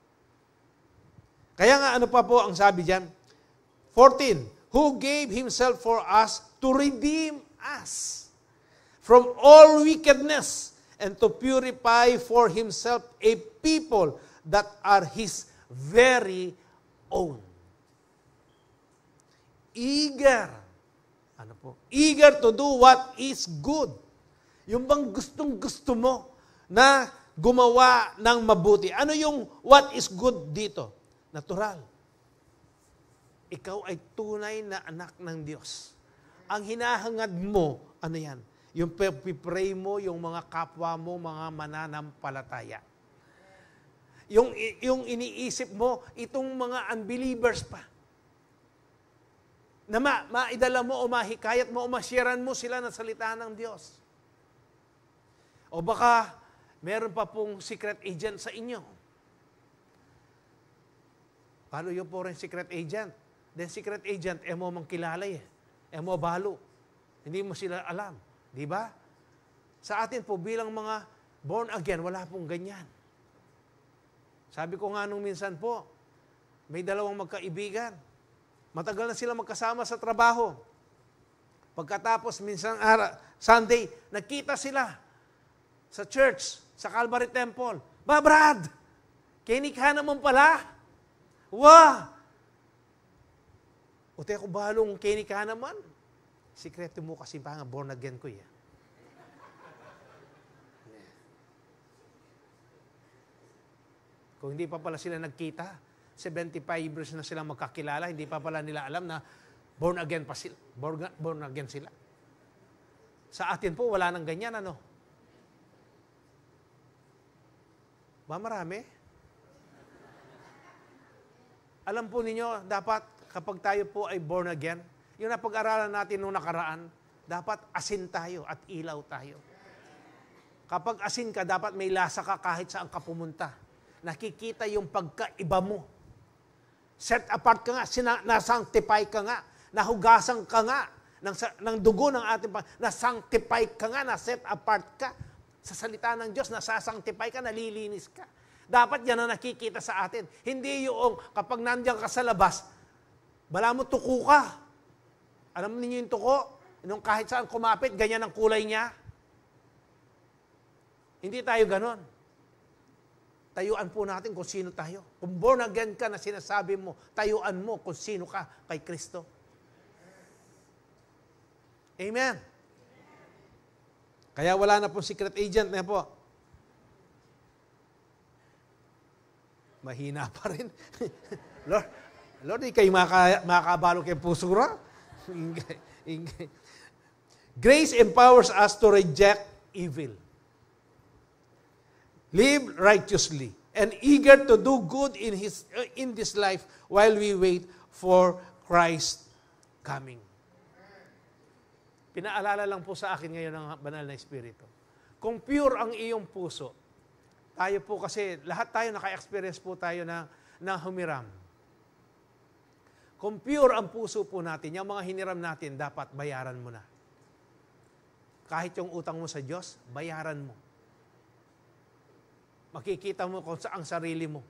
Kaya nga ano pa po ang sabi diyan? 14, who gave himself for us to redeem us from all wickedness and to purify for himself a people that are his very own. Eager. Ano po? Eager to do what is good. Yung bang gustong-gusto mo na gumawa ng mabuti. Ano yung what is good dito? Natural. Ikaw ay tunay na anak ng Diyos. Ang hinahangad mo, ano yan? Yung pipray mo, yung mga kapwa mo, mga mananampalataya. yung iniisip mo, itong mga unbelievers pa. Na maidala mo o mahikayat mo o masyaran mo sila ng salita ng Diyos. O baka, meron pa pong secret agent sa inyo. Paano yun po rin secret agent? Then secret agent, mo mang kilala mo balo. Hindi mo sila alam. Di ba? Sa atin po, bilang mga born again, wala pong ganyan. Sabi ko nga nung minsan po, may dalawang magkaibigan. Matagal na sila magkasama sa trabaho. Pagkatapos, minsan Sunday, nagkita sila sa church, sa Calvary Temple. Ba, Brad! Kinik ka naman pala. Wah! O teko balong kinik ka naman. Sikreto mo kasi pa nga, born again ko yan. Kung hindi pa pala sila nagkita, 75 years na silang magkakilala, hindi pa pala nila alam na born again pa sila. Born again sila. Sa atin po, wala nang ganyan, ano? Ba, marami? Alam po ninyo, dapat kapag tayo po ay born again, yung napag-aralan natin noong nakaraan, dapat asin tayo at ilaw tayo. Kapag asin ka, dapat may lasa ka kahit saan ka pumunta. Nakikita yung pagkaiba mo. Set apart ka nga, nasanctify ka nga, nahugasan ka nga ng dugo ng ating nasanctify ka nga, naset apart ka. Sa salita ng Diyos, nasasanctify ka, nalilinis ka. Dapat yan ang nakikita sa atin. Hindi yung kapag nandiyan ka sa labas, bala mo tuko ka. Alam niyo yung tuko? Nung kahit saan kumapit, ganyan ang kulay niya. Hindi tayo ganon. Tayuan po natin kung sino tayo. Kung born again ka na sinasabi mo, tayuan mo kung sino ka kay Kristo. Amen. Kaya wala na po secret agent na po. Mahina pa rin. Lord, di kayo makakabalo kay pusura. Grace empowers us to reject evil. Live righteously and eager to do good in this life while we wait for Christ's coming. Pinaalala lang po sa akin ngayon ng banal na Espiritu. Kung pure ang iyong puso, tayo po kasi, lahat tayo naka-experience po tayo na humiram. Kung pure ang puso po natin, yung mga hiniram natin, dapat bayaran mo na. Kahit yung utang mo sa Diyos, bayaran mo. Makikita mo kung saan ang sarili mo.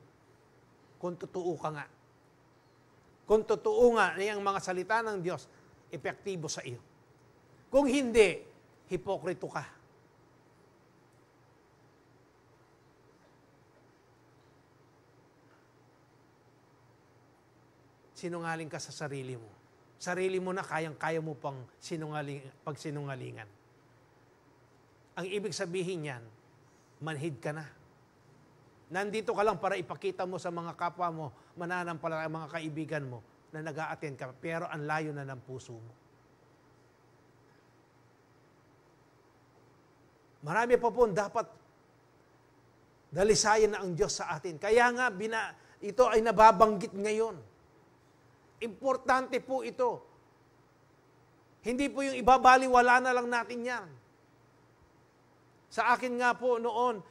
Kung totoo ka nga. Kung totoo nga na yung mga salita ng Diyos, epektibo sa iyo. Kung hindi, hipokrito ka. Sinungaling ka sa sarili mo. Sarili mo na kayang-kaya mo pang pagsinungalingan. Ang ibig sabihin yan, manhid ka na. Nandito ka lang para ipakita mo sa mga kapwa mo, mananampalataya, mga kaibigan mo, na nag-a-attend ka, pero ang layo na ng puso mo. Marami pa po dapat dalisayan na ang Diyos sa atin. Kaya nga, ito ay nababanggit ngayon. Importante po ito. Hindi po yung ibabaliwala na lang natin yan. Sa akin nga po noon,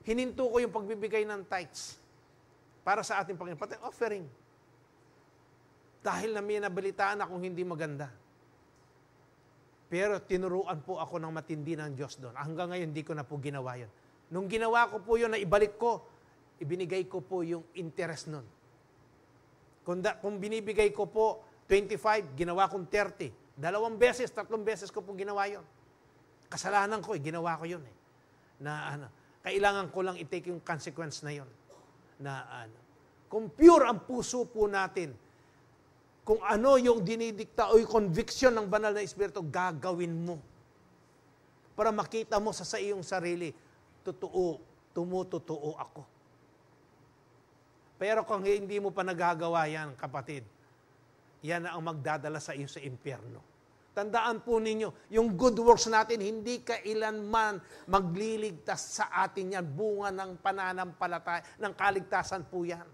hininto ko yung pagbibigay ng tithes para sa ating Panginoon. Pati offering. Dahil na may nabalitaan akong hindi maganda. Pero tinuruan po ako ng matindi ng Diyos doon. Hanggang ngayon, hindi ko na po ginawa yun. Nung ginawa ko po yun, na ibalik ko, ibinigay ko po yung interest nun. Kung binibigay ko po 25, ginawa kong 30. 2 beses, 3 beses ko po ginawa yun. Kasalanan ko, ginawa ko yun. Kailangan ko lang i-take yung consequence na yun. Kung pure ang puso po natin, kung ano yung dinidikta o yung conviction ng banal na Espiritu, gagawin mo. Para makita mo sa iyong sarili, tumutotoo ako. Pero kung hindi mo pa nagagawa yan, kapatid, yan ang magdadala sa iyo sa impyerno. Tandaan po ninyo, yung good works natin, hindi kailanman magliligtas sa atin yan. Bunga ng pananampalataya, ng kaligtasan po yan.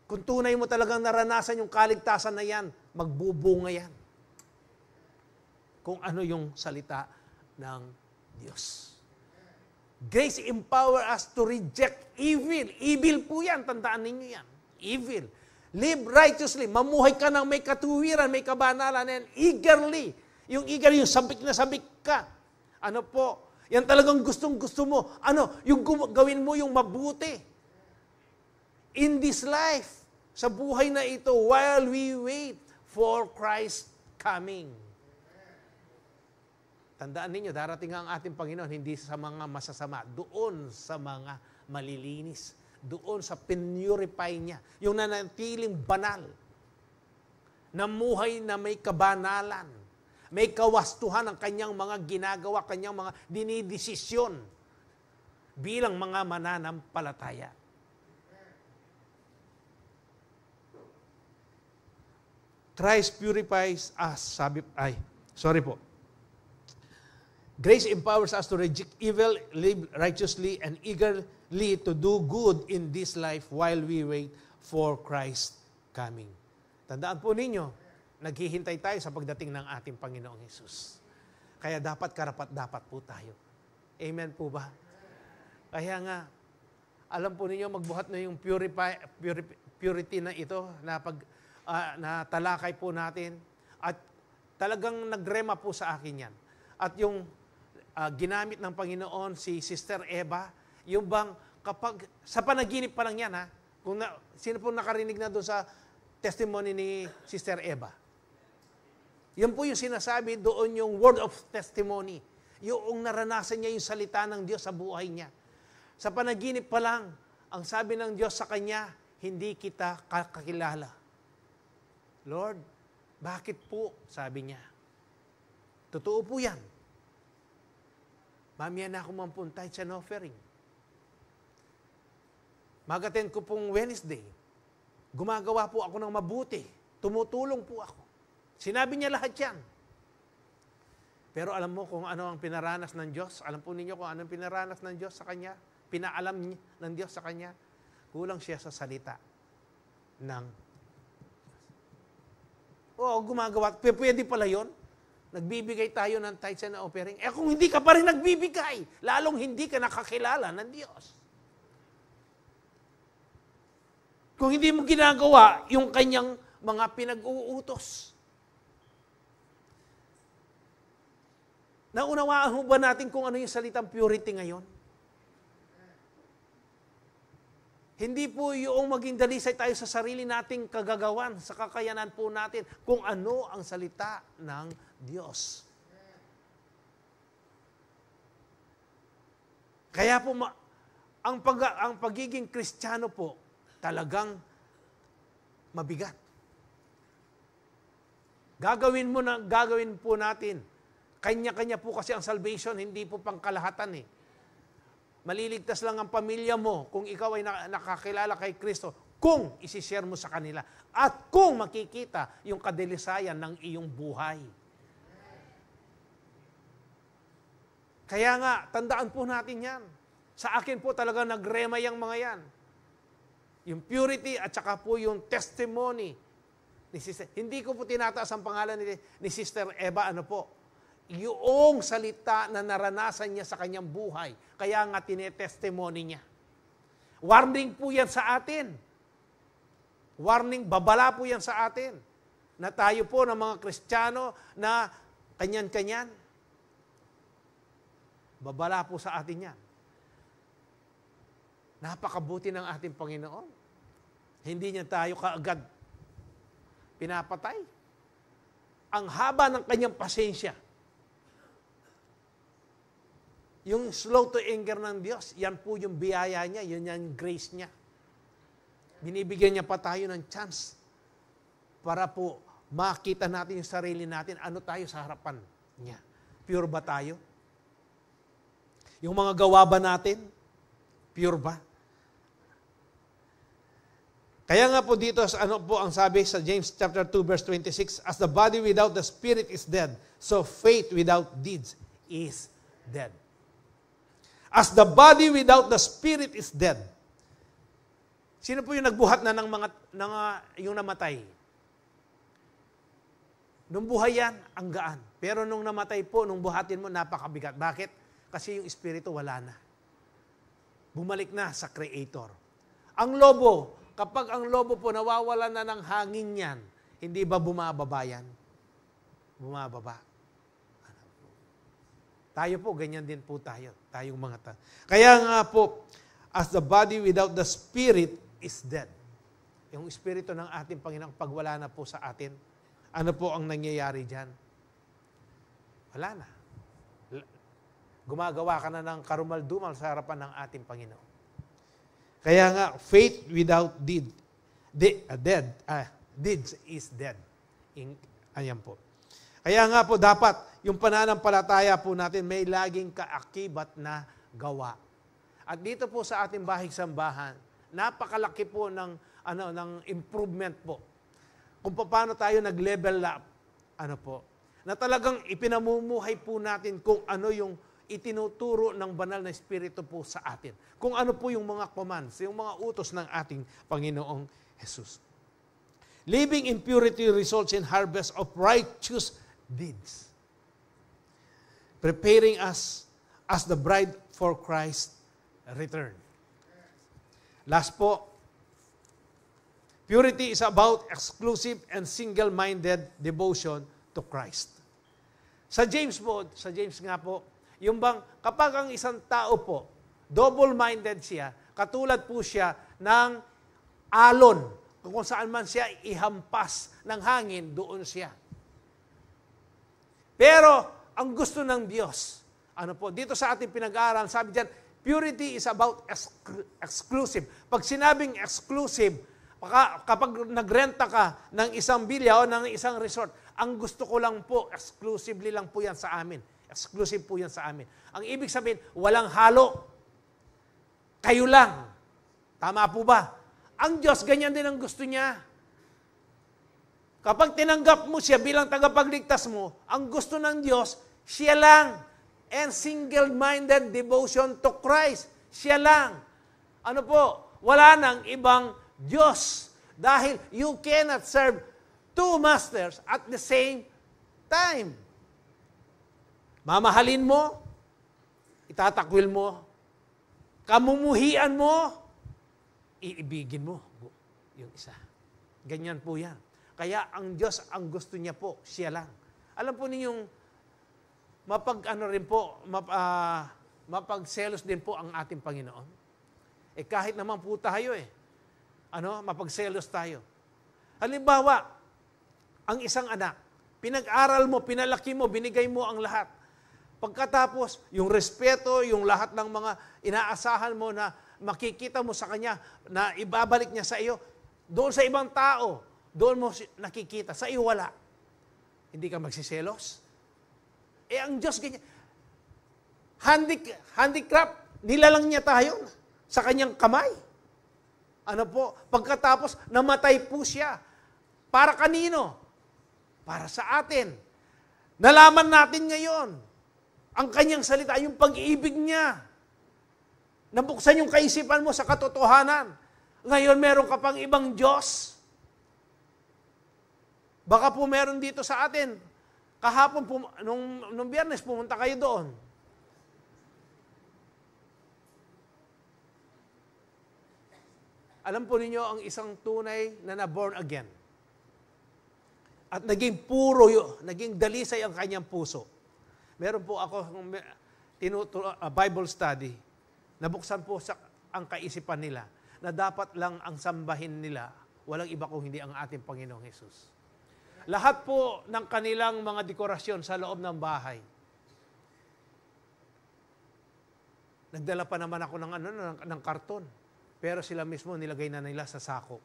Kung tunay mo talagang naranasan yung kaligtasan na yan, magbubunga yan. Kung ano yung salita ng Diyos. Grace empower us to reject evil. Evil po yan, tandaan ninyo yan. Evil. Live righteously. Mamuhay ka ng may katuwiran, may kabanalan, and eagerly. Yung eager, yung sabik na sabik ka. Ano po? Yan talagang gustong-gusto mo. Ano? Yung gawin mo yung mabuti. In this life, sa buhay na ito, while we wait for Christ's coming. Tandaan ninyo, darating ang ating Panginoon, hindi sa mga masasama, doon sa mga malilinis. Doon sa pinurify niya. Yung nanatiling banal. Namuhay na may kabanalan. May kawastuhan ang kanyang mga ginagawa, kanyang mga dinidesisyon bilang mga mananampalataya. Christ purifies us. Grace empowers us to reject evil, live righteously, and eagerly to do good in this life while we wait for Christ's coming. Tandaan po ninyo, naghihintay tayo sa pagdating ng ating Panginoong Hesus. Kaya dapat karapat-dapat po tayo. Amen po ba? Kaya nga, alam po ninyo, magbuhat na yung purity na ito, na talakay po natin. At talagang nagrema po sa akin yan. At yung ginamit ng Panginoon si Sister Eva, yung bang kapag, sa panaginip pa lang yan ha, sino po nakarinig na doon sa testimony ni Sister Eva? Yan po yung sinasabi doon yung word of testimony. Yung naranasan niya yung salita ng Diyos sa buhay niya. Sa panaginip pa lang, ang sabi ng Diyos sa kanya, hindi kita kakilala. Lord, bakit po? Sabi niya. Totoo po yan. Mamaya na ako mampuntay sa offering. Magaten ko pong Wednesday. Gumagawa po ako ng mabuti. Tumutulong po ako. Sinabi niya lahat yan. Pero alam mo kung ano ang pinaranas ng Diyos? Alam po ninyo kung ano ang pinaranas ng Diyos sa kanya? Pinaalam ng Diyos sa kanya? Kulang siya sa salita ng gumagawa. Pwede pala yun. Nagbibigay tayo ng tithes and offering. Kung hindi ka pa rin nagbibigay, lalong hindi ka nakakilala ng Diyos. Kung hindi mo ginagawa yung kanyang mga pinag-uutos. Naunawaan mo ba natin kung ano yung salitang purity ngayon? Hindi po yung maging dalisay tayo sa sarili nating kagagawan, sa kakayanan po natin, kung ano ang salita ng Diyos. Kaya po, ang pagiging Kristiyano po, talagang mabigat. Gagawin po natin. Kanya-kanya po kasi ang salvation, hindi po pangkalahatan eh. Maliligtas lang ang pamilya mo kung ikaw ay nakakilala kay Kristo, kung isishare mo sa kanila, at kung makikita yung kadilisayan ng iyong buhay. Kaya nga, tandaan po natin yan. Sa akin po talaga nagrema yung mga yan. Yung purity at saka po yung testimony ni Sister. Hindi ko po tinataas ang pangalan ni Sister Eva, yung salita na naranasan niya sa kanyang buhay. Kaya nga tinetestimony niya. Warning po yan sa atin. Warning, babala po yan sa atin. Na tayo po ng mga Kristiyano na kanyan-kanyan. Babala po sa atin yan. Napakabuti ng ating Panginoon. Hindi niya tayo kaagad pinapatay. Ang haba ng kanyang pasensya. Yung slow to anger ng Diyos, yan po yung biyaya niya, yun yung grace niya. Binibigyan niya pa tayo ng chance para po makita natin yung sarili natin, ano tayo sa harapan niya. Pure ba tayo? Yung mga gawa ba natin, pure ba? Kaya nga po dito, ano po ang sabi sa James chapter 2 verse 26, as the body without the spirit is dead, so faith without deeds is dead. As the body without the spirit is dead. Sino po yung nagbuhat na ng yung namatay? Nung buhay yan, ang gaan. Pero nung namatay po, nung buhatin mo, napakabigat. Bakit? Kasi yung espiritu wala na. Bumalik na sa Creator. Ang lobo, kapag ang lobo po nawawala na ng hangin yan, hindi ba bumababa yan? Bumababa. Tayo po, ganyan din po tayo. Tayong mga tao. Kaya nga po, as the body without the spirit is dead. Yung espiritu ng ating Panginoon, pag wala na po sa atin, ano po ang nangyayari dyan? Wala na. Gumagawa ka na ng karumal-dumal sa harapan ng ating Panginoon. Kaya nga, faith without deeds is dead. Ayan po. Kaya nga po, dapat yung pananampalataya po natin may laging kaakibat na gawa. At dito po sa ating bahig sambahan, napakalaki po ng improvement po. Kung paano tayo nag-level up, na talagang ipinamumuhay po natin kung ano yung itinuturo ng banal na Espiritu po sa atin. Kung ano po yung mga commands, yung mga utos ng ating Panginoong Jesus. Living in purity results in harvest of righteous deeds. Preparing us as the bride for Christ's return. Last po, purity is about exclusive and single-minded devotion to Christ. Sa James nga po, yung bang kapag ang isang tao po, double-minded siya, katulad po siya ng alon, kung saan man siya ihampas ng hangin, doon siya. Pero, ang gusto ng Diyos, dito sa ating pinag-aaral, sabi diyan, purity is about exclusive. Pag sinabing exclusive, kapag nagrenta ka ng isang bilya o ng isang resort, ang gusto ko lang po, exclusively lang po yan sa amin. Exclusive po yan sa amin. Ang ibig sabihin, walang halo. Kayo lang. Tama po ba? Ang Diyos, ganyan din ang gusto niya. Kapag tinanggap mo siya bilang tagapagligtas mo, ang gusto ng Diyos, siya lang. And single-minded devotion to Christ. Siya lang. Wala nang ibang Diyos. Dahil you cannot serve two masters at the same time. Mamahalin mo, itatakwil mo, kamumuhian mo, iibigin mo yung isa. Ganyan po yan. Kaya ang Diyos, ang gusto niya po, siya lang. Alam po ninyong, mapagselos din po ang ating Panginoon. Kahit naman po tayo mapagselos tayo. Halimbawa, ang isang anak, pinag-aral mo, pinalaki mo, binigay mo ang lahat. Pagkatapos, yung respeto, yung lahat ng mga inaasahan mo na makikita mo sa kanya, na ibabalik niya sa iyo, doon sa ibang tao, doon mo nakikita, sa iyo wala. Hindi ka magsiselos? Ang Diyos ganyan. Handicraft, nilalang niya tayo sa kanyang kamay. Pagkatapos, namatay po siya. Para kanino? Para sa atin. Nalaman natin ngayon, ang kanyang salita, yung pag-ibig niya. Nabuksan yung kaisipan mo sa katotohanan. Ngayon, meron ka pang ibang Diyos. Baka po meron dito sa atin. Kahapon, nung Biyernes, pumunta kayo doon. Alam po ninyo, ang isang tunay na born again. At naging naging dalisay ang kanyang puso. Meron po ako Bible study. Nabuksan po ang kaisipan nila na dapat lang ang sambahin nila, walang iba kung hindi ang ating Panginoong Jesus. Lahat po ng kanilang mga dekorasyon sa loob ng bahay. Nagdala pa naman ako ng karton. Pero sila mismo nilagay na nila sa sako.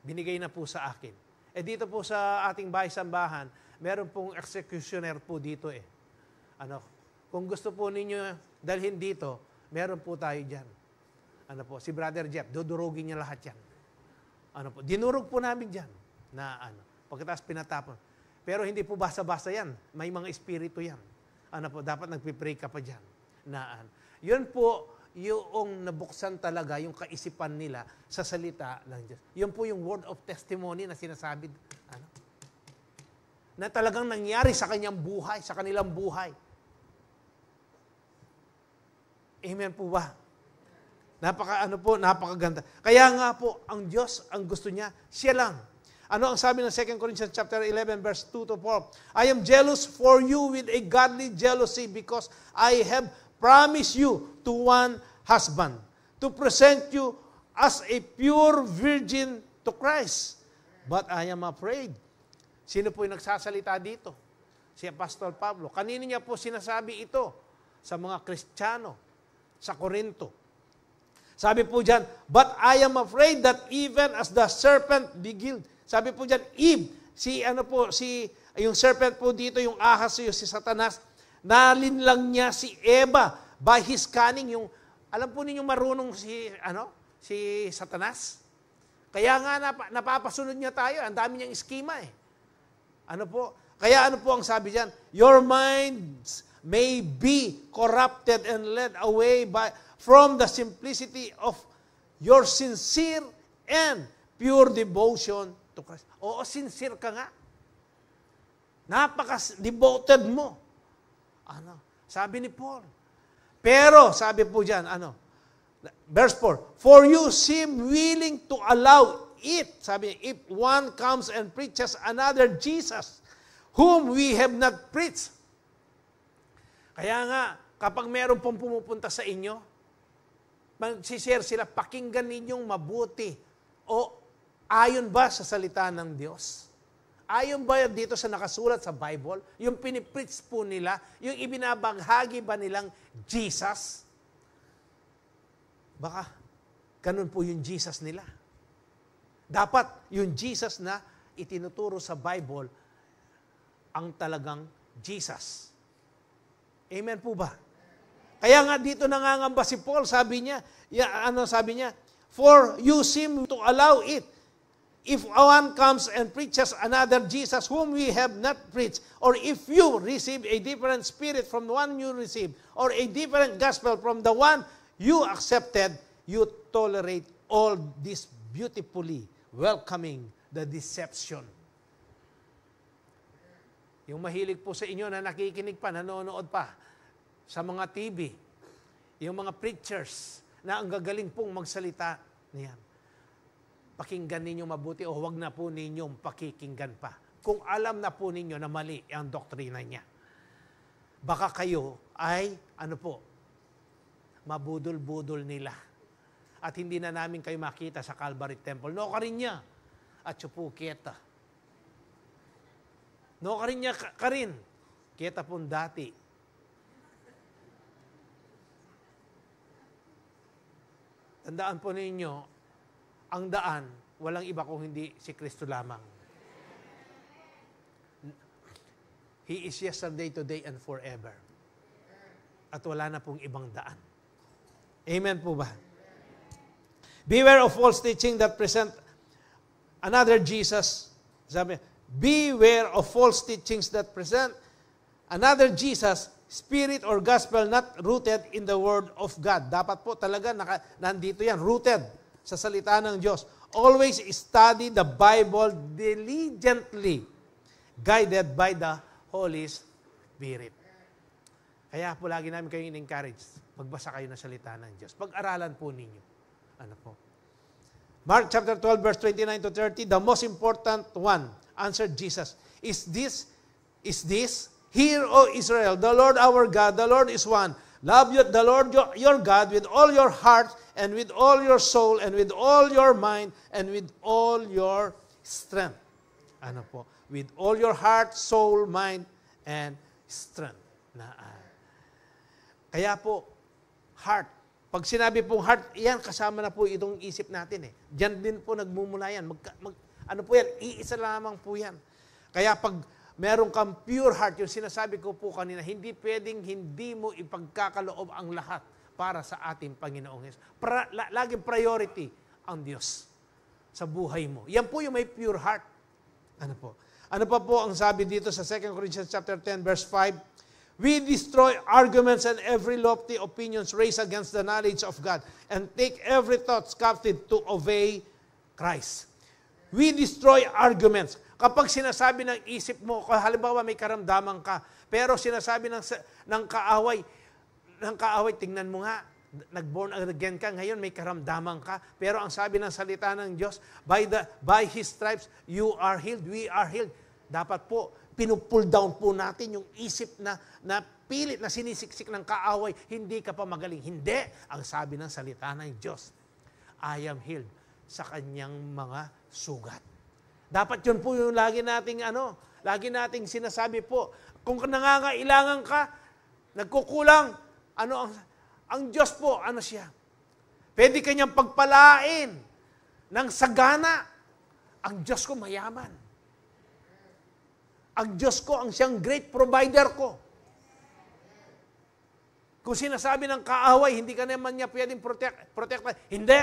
Binigay na po sa akin. Dito po sa ating bahay-sambahan, meron pong executioner po dito Kung gusto po ninyo dalhin dito, meron po tayo dyan. Ano po, si Brother Jeff, dudurugin niya lahat yan. Ano po, dinurog po namin dyan na pagkatapos pinatapon. Pero hindi po basta-basta yan. May mga espiritu yan. Ano po, dapat nagpipray ka pa dyan. Yun po, yung nabuksan talaga yung kaisipan nila sa salita ng Diyos. Yun po yung word of testimony na sinasabi. Na talagang nangyari sa kanyang buhay, sa kanilang buhay. Amen po ba? Napakaganda. Kaya nga po, ang Diyos, ang gusto niya, siya lang. Ano ang sabi ng 2 Corinthians chapter 11, verse 2 to 4? I am jealous for you with a godly jealousy because I have promised you to one husband, to present you as a pure virgin to Christ. But I am afraid. Sino po yung nagsasalita dito? Si Apostol Pablo. Kanino niya po sinasabi ito? Sa mga Kristiyano, sa Korinto. Sabi po dyan, but I am afraid that even as the serpent beguiled. Sabi po dyan, Eve, yung serpent po dito, yung ahas, si Satanas, nalinlang niya si Eva by his cunning. Alam po ninyong marunong si Satanas? Kaya nga napapasunod niya tayo, ang dami niyang eskema eh. Kaya ano po ang sabi dyan? Your minds may be corrupted and led away from the simplicity of your sincere and pure devotion to Christ. Oo, sincere ka nga. Napaka-devoted mo. Sabi ni Paul. Pero, sabi po dyan, verse 4, for you seem willing to allow it. Sabi niya, if one comes and preaches another Jesus, whom we have not preached. Kaya nga, kapag meron pong pumupunta sa inyo, magsishare sila, pakinggan ninyong mabuti. O ayon ba sa salita ng Diyos? Ayon ba dito sa nakasulat sa Bible? Yung pinipreach po nila, yung ibinabaghagi ba nilang Jesus? Baka ganun po yung Jesus nila. Dapat yung Jesus na itinuturo sa Bible ang talagang Jesus. Amen po ba? Kaya nga dito nangangamba si Paul, sabi niya, for you seem to allow it. If one comes and preaches another Jesus whom we have not preached, or if you receive a different spirit from the one you received, or a different gospel from the one you accepted, you tolerate all this beautifully, welcoming the deception. Yung mahilig po sa inyo na nakikinig pa, nanonood pa, sa mga TV, yung mga preachers na ang gagaling pong magsalita niyan. Pakinggan ninyo mabuti o huwag na po ninyong pakikinggan pa. Kung alam na po ninyo na mali ang doktrina niya. Baka kayo ay, mabudol-budol nila. At hindi na namin kayo makita sa Calvary Temple. No ka rin niya. At po kita. No ka rin niya ka rin. Kita pong dati. Tandaan po ninyo, ang daan, walang iba kung hindi si Kristo lamang. He is yesterday, today, and forever. At wala na pong ibang daan. Amen po ba? Beware of false teaching that present another Jesus. Sabi, beware of false teachings that present another Jesus, spirit or gospel not rooted in the Word of God. Dapat po talaga nandito yan, rooted sa salita ng Diyos. Always study the Bible diligently, guided by the Holy Spirit. Kaya po lagi namin kayo in-encourage, magbasa kayo ng salita ng Diyos. Pag-aralan po ninyo. Mark chapter 12, verse 29 to 30, the most important one, answered Jesus, Is this? Hear, O Israel, the Lord our God, the Lord is one. Love the Lord your God with all your heart, and with all your soul, and with all your mind, and with all your strength. With all your heart, soul, mind, and strength. Kaya po, heart. Pag sinabi pong heart, yan, kasama na po itong isip natin. Diyan din po nagmumula yan. Iisa lamang po yan. Kaya pag meron kang pure heart, yung sinasabi ko po kanina, hindi pwedeng hindi mo ipagkakaloob ang lahat. para sa ating Panginoong Hesus. Laging priority ang Diyos sa buhay mo. Yan po yung may pure heart. Ano po? Ano pa po ang sabi dito sa 2 Corinthians chapter 10 verse 5? We destroy arguments and every lofty opinions raised against the knowledge of God and take every thought captive to obey Christ. We destroy arguments. Kapag sinasabi ng isip mo, halimbawa may karamdaman ka, pero sinasabi ng kaaway, tingnan mo nga, nag-born again ka, ngayon may karamdaman ka, pero ang sabi ng salita ng Diyos, by His stripes, you are healed, we are healed. Dapat po, pinupull down po natin yung isip na pilit na sinisiksik ng kaaway, hindi ka pa magaling. Hindi, ang sabi ng salita ng Diyos, I am healed sa kanyang mga sugat. Dapat yun po yung lagi nating sinasabi po. Kung nangangailangan ka, nagkukulang, ang Diyos po, siya? Pwede kanyang pagpalain ng sagana. Ang Diyos ko mayaman. Ang Diyos ko ang siyang great provider ko. Kung sinasabi ng kaaway, hindi ka naman niya pwedeng protect. Hindi.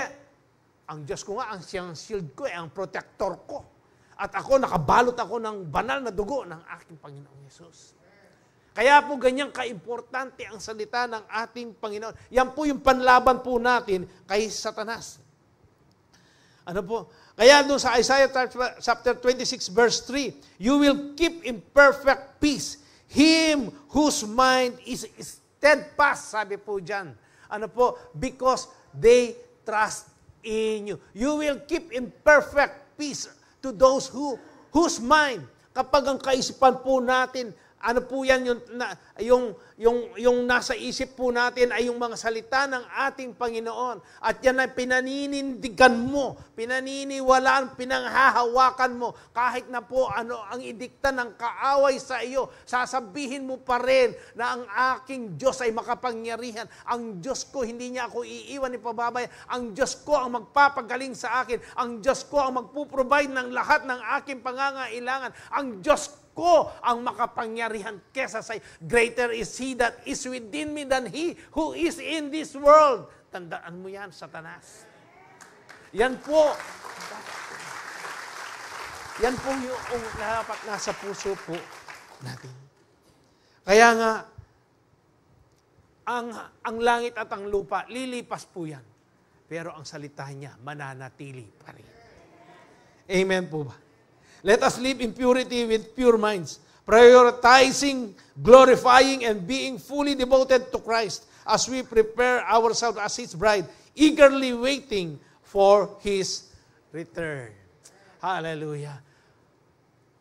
Ang Diyos ko nga, ang siyang shield ko, ang protector ko. At ako, nakabalot ako ng banal na dugo ng aking Panginoong Yesus. Kaya po ganyang kaimportante ang salita ng ating Panginoon. Yan po yung panlaban po natin kay Satanas. Ano po? Kaya doon sa Isaiah chapter 26 verse 3, you will keep in perfect peace him whose mind is steadfast, sabi po dyan. Ano po? Because they trust in you. You will keep in perfect peace to those whose mind, kapag ang kaisipan po natin, ano po yan, yung nasa isip po natin ay yung mga salita ng ating Panginoon. At yan ay pinaninindigan mo, pinaniniwalaan, pinanghahawakan mo. Kahit na po ano ang idikta ng kaaway sa iyo, sasabihin mo pa rin na ang aking Diyos ay makapangyarihan. Ang Diyos ko, hindi niya ako iiwan ni pababayan. Ang Diyos ko ang magpapagaling sa akin. Ang Diyos ko ang magpuprovide ng lahat ng aking pangangailangan. Ang Diyos ko ang makapangyarihan kesa sa greater is He that is within me than he who is in this world. Tandaan mo yan, Satanas. Yan po. Yan po yung dapat nasa puso po natin. Kaya nga, ang langit at ang lupa, lilipas po yan. Pero ang salita niya, mananatili pa rin. Amen po ba? Let us live in purity with pure minds, prioritizing, glorifying, and being fully devoted to Christ as we prepare ourselves as His bride, eagerly waiting for His return. Hallelujah.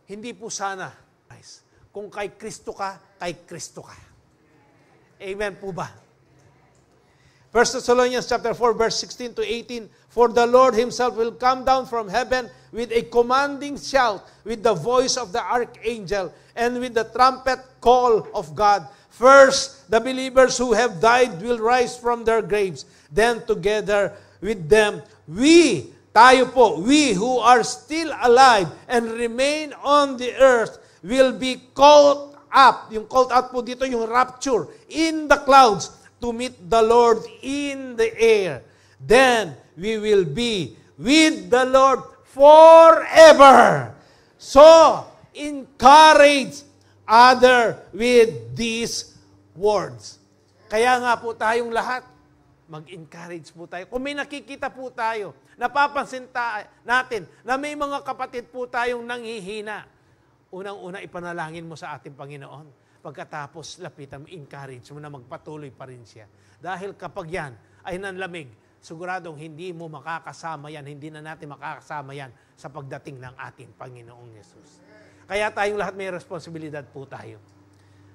Hindi po sana, guys, kung kay Kristo ka, kay Kristo ka. Amen po ba? 1 Thessalonians chapter 4, verse 16 to 18, for the Lord Himself will come down from heaven with a commanding shout, with the voice of the archangel, and with the trumpet call of God. First, the believers who have died will rise from their graves. Then together with them, we who are still alive and remain on the earth, will be caught up. Yung caught up po dito, yung rapture, in the clouds, to meet the Lord in the air. Then we will be with the Lord forever. So, encourage other with these words. Kaya nga po tayong lahat, mag-encourage po tayo. Kung may nakikita po tayo, napapansin natin na may mga kapatid po tayong nanghihina, unang-una ipanalangin mo sa ating Panginoon. Pagkatapos, lapitan mo, encourage mo na magpatuloy pa rin siya. Dahil kapag yan ay nanlamig, siguradong hindi mo makakasama yan, hindi na natin makakasama yan sa pagdating ng ating Panginoong Yesus. Kaya tayong lahat may responsibilidad po tayo.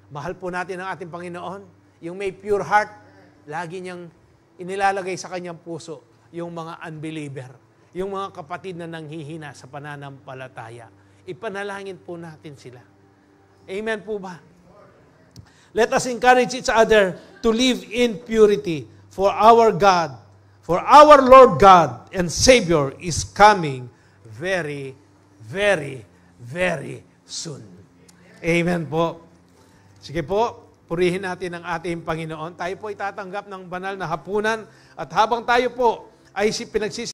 Mahal po natin ang ating Panginoon. Yung may pure heart, lagi niyang inilalagay sa kanyang puso yung mga unbeliever, yung mga kapatid na nanghihina sa pananampalataya. Ipanalangin po natin sila. Amen po ba? Let us encourage each other to live in purity, for our God, for our Lord God and Savior is coming very, very, very soon. Amen po. Sige po, Purihin natin ang ating Panginoon. Tayo po ay tatanggap ng banal na hapunan at habang tayo po ay pinagsisi